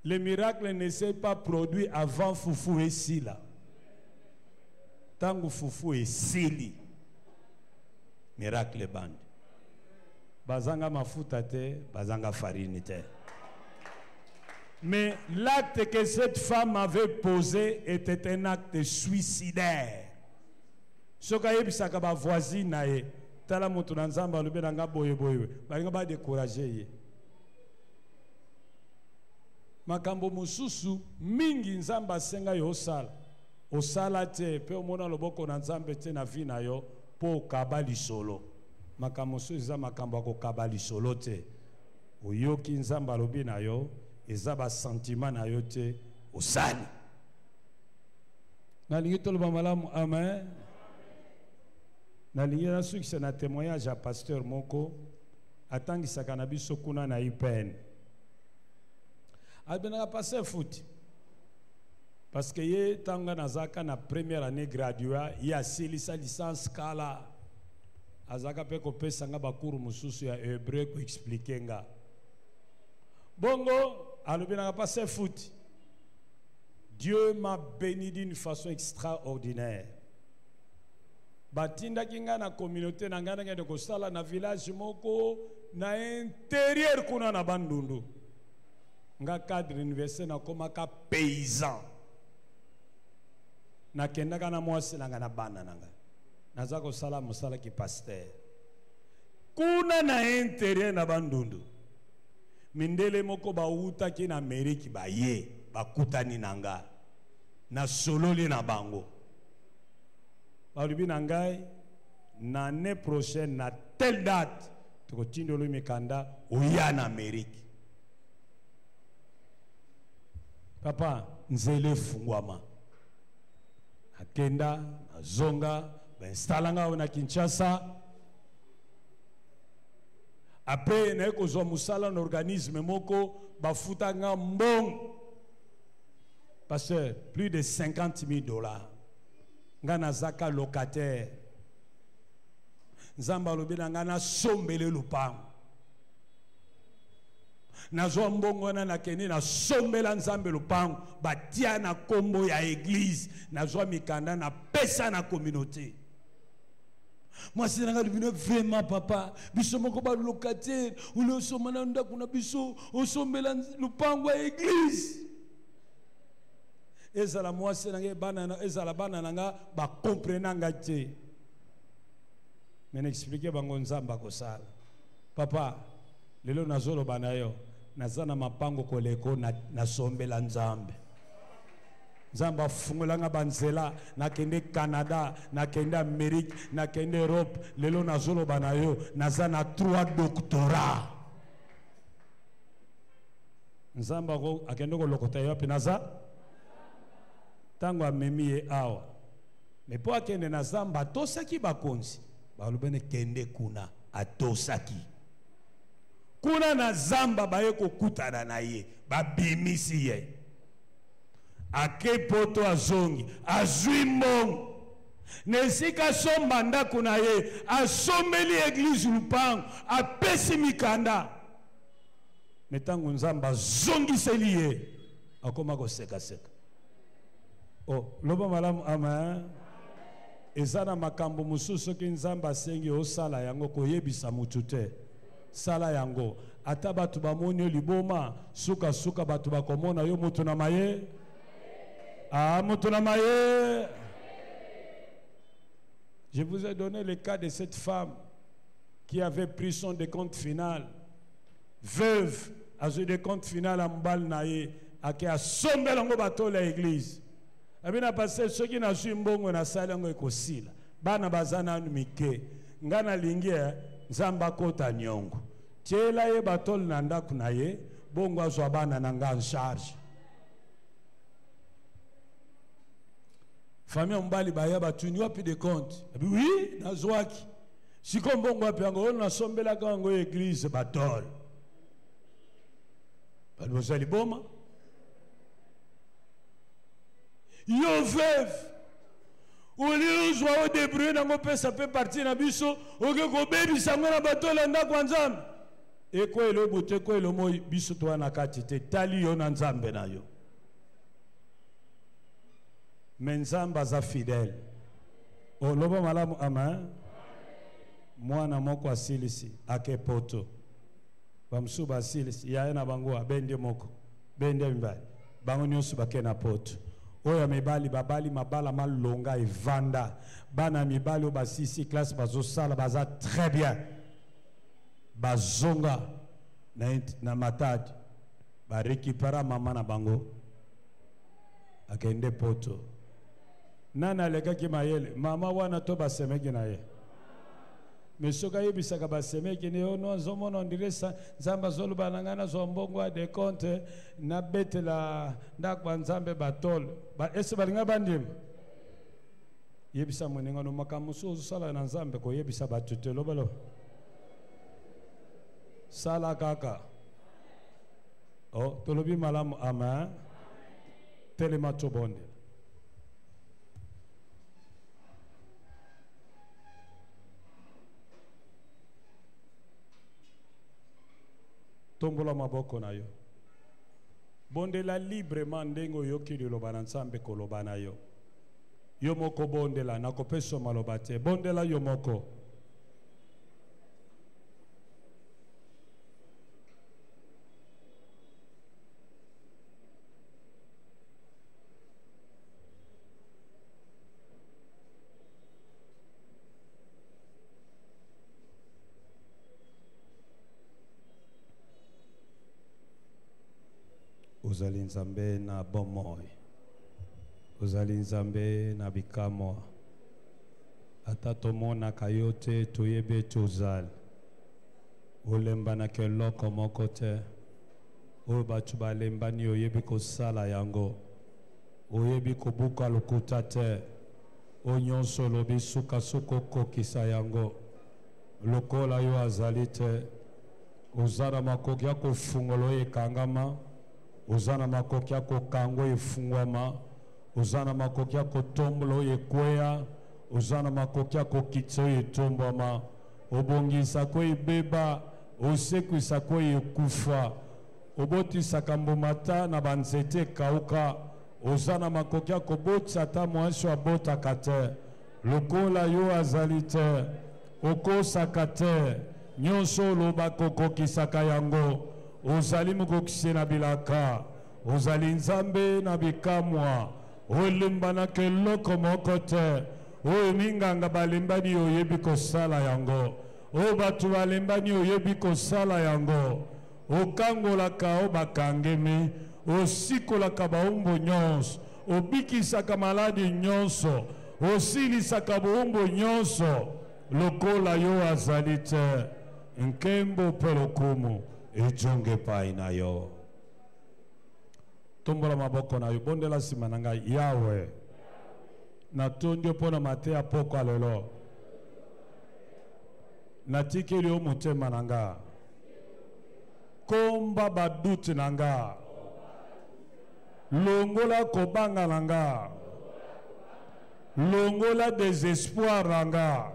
Le miracle ne s'est pas produit avant Foufou et Sila. Tango Foufou et Sili. Miracle band. Bazanga mafuta te, bazanga farine te. Mais l'acte que cette femme avait posé était un acte suicidaire. Soka yebisaka ba voisine na ye, tala mutu na nzamba lobe na nga boye boye. Balinga ba décourager ye. Makambo mususu mingi nzamba senga yo osala. Osala te pe omona loboko na nzambe te na vi na yo po kabali solo. Makambo mususu za makambo ako kabali solo te. Oyoki nzamba lobi na yo, eza ba sentiment na yo te osali. Na lingi toloba malamu amen. Na lingi na suki c'est na témoignage à pasteur moko atangisaka na biso kuna na IPN. Albenanga passé foot. Parce que ye tanga nazaka na première année graduat, il a sa licence kala. Azaka pe ko pesa nga bakuru mususu ya hébreu ko expliquer nga. Bongo, albenanga passé foot. Dieu m'a béni d'une façon extraordinaire. Batinda kinga na communauté na ngana ngende ko sala na village moko na intérieur kuna na Bandundu. Nga cadre université na komaka paysan. Na kendaka na mwasi na ngana bana nanga. Nazako sala musala ki pasteur. Kuna na intérieur na Bandundu. Mindele moko ba uta ki na Ameriki ba ye bakutani nanga. Na sololi na bango. Balubi nangai na année prochaine na telle date tuko tindolo mikanda oya na Ameriki. Papa nzele fungwama. Akenda azonga bainstalanga na Kinshasa. Après na ekozwa musala na organisme moko bafuta nga mbong. Pasteur, plus de 50 000 $. Ngana zaka locataire. Nzamba lobela ngana sombele lupango. Nazwa mbongo na keni na sombela nzambe lupango batia na kombo ya église nazwa mikanda na pesa na communauté. Moi c'est nga libino vraiment papa biso moko ba locataire ou le somana ndako na biso osombela lupango ya église. Ezala moi c'est nga bana ezala bana nga ba comprendre nga te. Mais n'expliquer bango nzamba ko sala. Papa lelo nazolo banayo nazana mapango koleko na sombela nzambe. Nzamba fungola nga banzela na kende Canada, na kende Amérique, na kende Europe. Lelo nazolo banayo nazana 3 doctorats. Nzamba ko akende ko lokota yo penaza. Tango amemi ye awa. Mais po akende na zamba tosaki bakonzi. Balubene kende kuna atosaki. Kuna na zamba baye kokutana na ye babimisi ye ake poto azongi azwi mbongo nesika somba ndako na ye asombeli église lupango apesi mikanda metango nzamba azongiseli ye akoma kosekaseka. Oh loba malamu amen. Ezana makambo mususu soki nzamba asengi osala yango koyebisa mutu te. Sala yango ata batu bamoni liboma suka suka batu bakomona yo mutu na maye. Ah mutu na maye. Je vous ai donné le cas de cette femme qui avait pris son décompte final. Veuve a eu décompte final en mbal naye ake asombela ngo bato la église. Abina passé ceux qui na su mbongo na sala ngo ekosila. Bana bazana mike ngana lingia Nzamba kota nyongo. Tiela ye batol nanda kunaye, bongo azwa bana nanga en charge. Famille mbali baya batuni wapi de compte. Oui, nazwaki. Siko mbongo wapi yango na sombela kango église batol. Bali bozali boma. Yo veuve. Oli uzwa o débrouiller nango pesa pe parti na biso oke ko bebi sango na bato la ndako ya Nzambe. Eko elo bote ko elo mo biso to na kati te tali yo na Nzambe na yo. Mais Nzambe aza fidèle. O loba malamu amen. Mwana moko asilisi ake poto. Bamsu basilisi ya na bango abende moko. Bende mbali. Bango nyonso bakena poto. Oya mibali babali mabala malonga evanda. Bana mibali o basisi classe bazo sala baza très bien. Bazonga na matadi. Ba récupérer mama na bango. Akende poto. Nana lega ki mayele mama wana to basemeki na ye. Mesoka yebisaka basemeki ne ono zomono ndiresa Nzamba zolu banangana zombongo de compte na betela ndakwa Nzambe batol ba ese balinga bandim yebisa monenga no makamuso sala na Nzambe ko yebisa batutelo balo sala kaka oh tolobi malamu amen telema to bonde tombola maboko na yo bondela librement ndengo yokili loba na Nzambe koloba na yo yo moko bondela nakopesa maloba te bondela yo moko Uzali Nzambe na bomoi. Uzali Nzambe na bikamo. Ata tomona kayote tuyebe tuzali. Olemba na keloko moko te. Oyo batu balemba ni oyebi kosala yango. Oyebi kobuka lokuta te. Onyonso lobi suka suko kokisa yango. Lokola yo azali te. Ozara makoki ya kofungolo ekangama. Uzana makoki yako kango ifungwama. Uzana makoki yako tombolo yekwea. Uzana makoki yako kitso yetombama. Obongisa ko ibeba. Osekwisa ko yekufa. Obotisa kambumata na banzete kauka. Uzana makoki yako botsata mwanshi wa bota kate. Lokola yo azalite. Okosa kate. Nyonso loba kokokisaka yango. Uzali mukokisi na bilaka. Uzali Nzambe na bikamwa. Olimba na keloko moko te. Minganga balembani oyebi kosala yango. Batu balembani oyebi kosala yango. Okangolaka bakangemi. Osikolaka baumbo nyonso. Obikisaka maladi nyonso. Osilisaka baumbo nyonso. Lokola yo azali te. Nkembo pelokumu. Ejonge pai na yo. Tombola maboko na yo. Bondela sima na ngai Yahweh. Natondio pona matea poko alelo. Natikeli o motema na nga. Komba baduti na nga. Longola kobanga na nga. Longola désespoir na nga.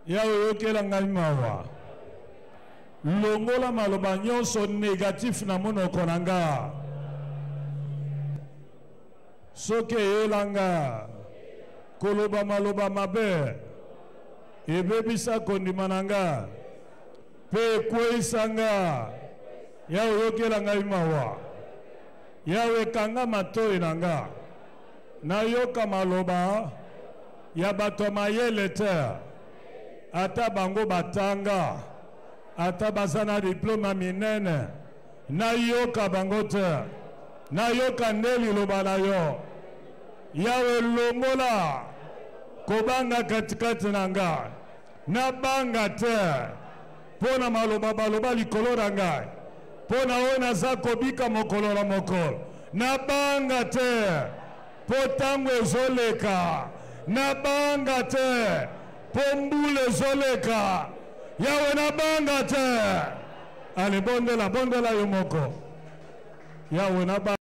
Yahweh yokela ngai mawa. Longola maloba nyonso négatif na monoko na nga. Soke elanga. Koloba maloba mabe. Ebebisa kondima na nga. Pe kweisa nga. Yahweh yokela ngai mawa. Yahweh kanga matoi na nga. Nayoka maloba. Ya bato mayele te. Ata bango batanga. Ata bazana diploma minene. Nayoka bango te. Nayoka ndeli loba na yo. Yahweh longola. Kobanga katikati na nga. Nabanga te. Pona maloba baloba likolo na nga. Pona ona za kobika mokolo na mokolo. Nabanga te. Potango ezoleka. Nabanga te. Pombule ezoleka. Yahweh nabanga te. Ale bondela yomoko. Yahweh nabanga.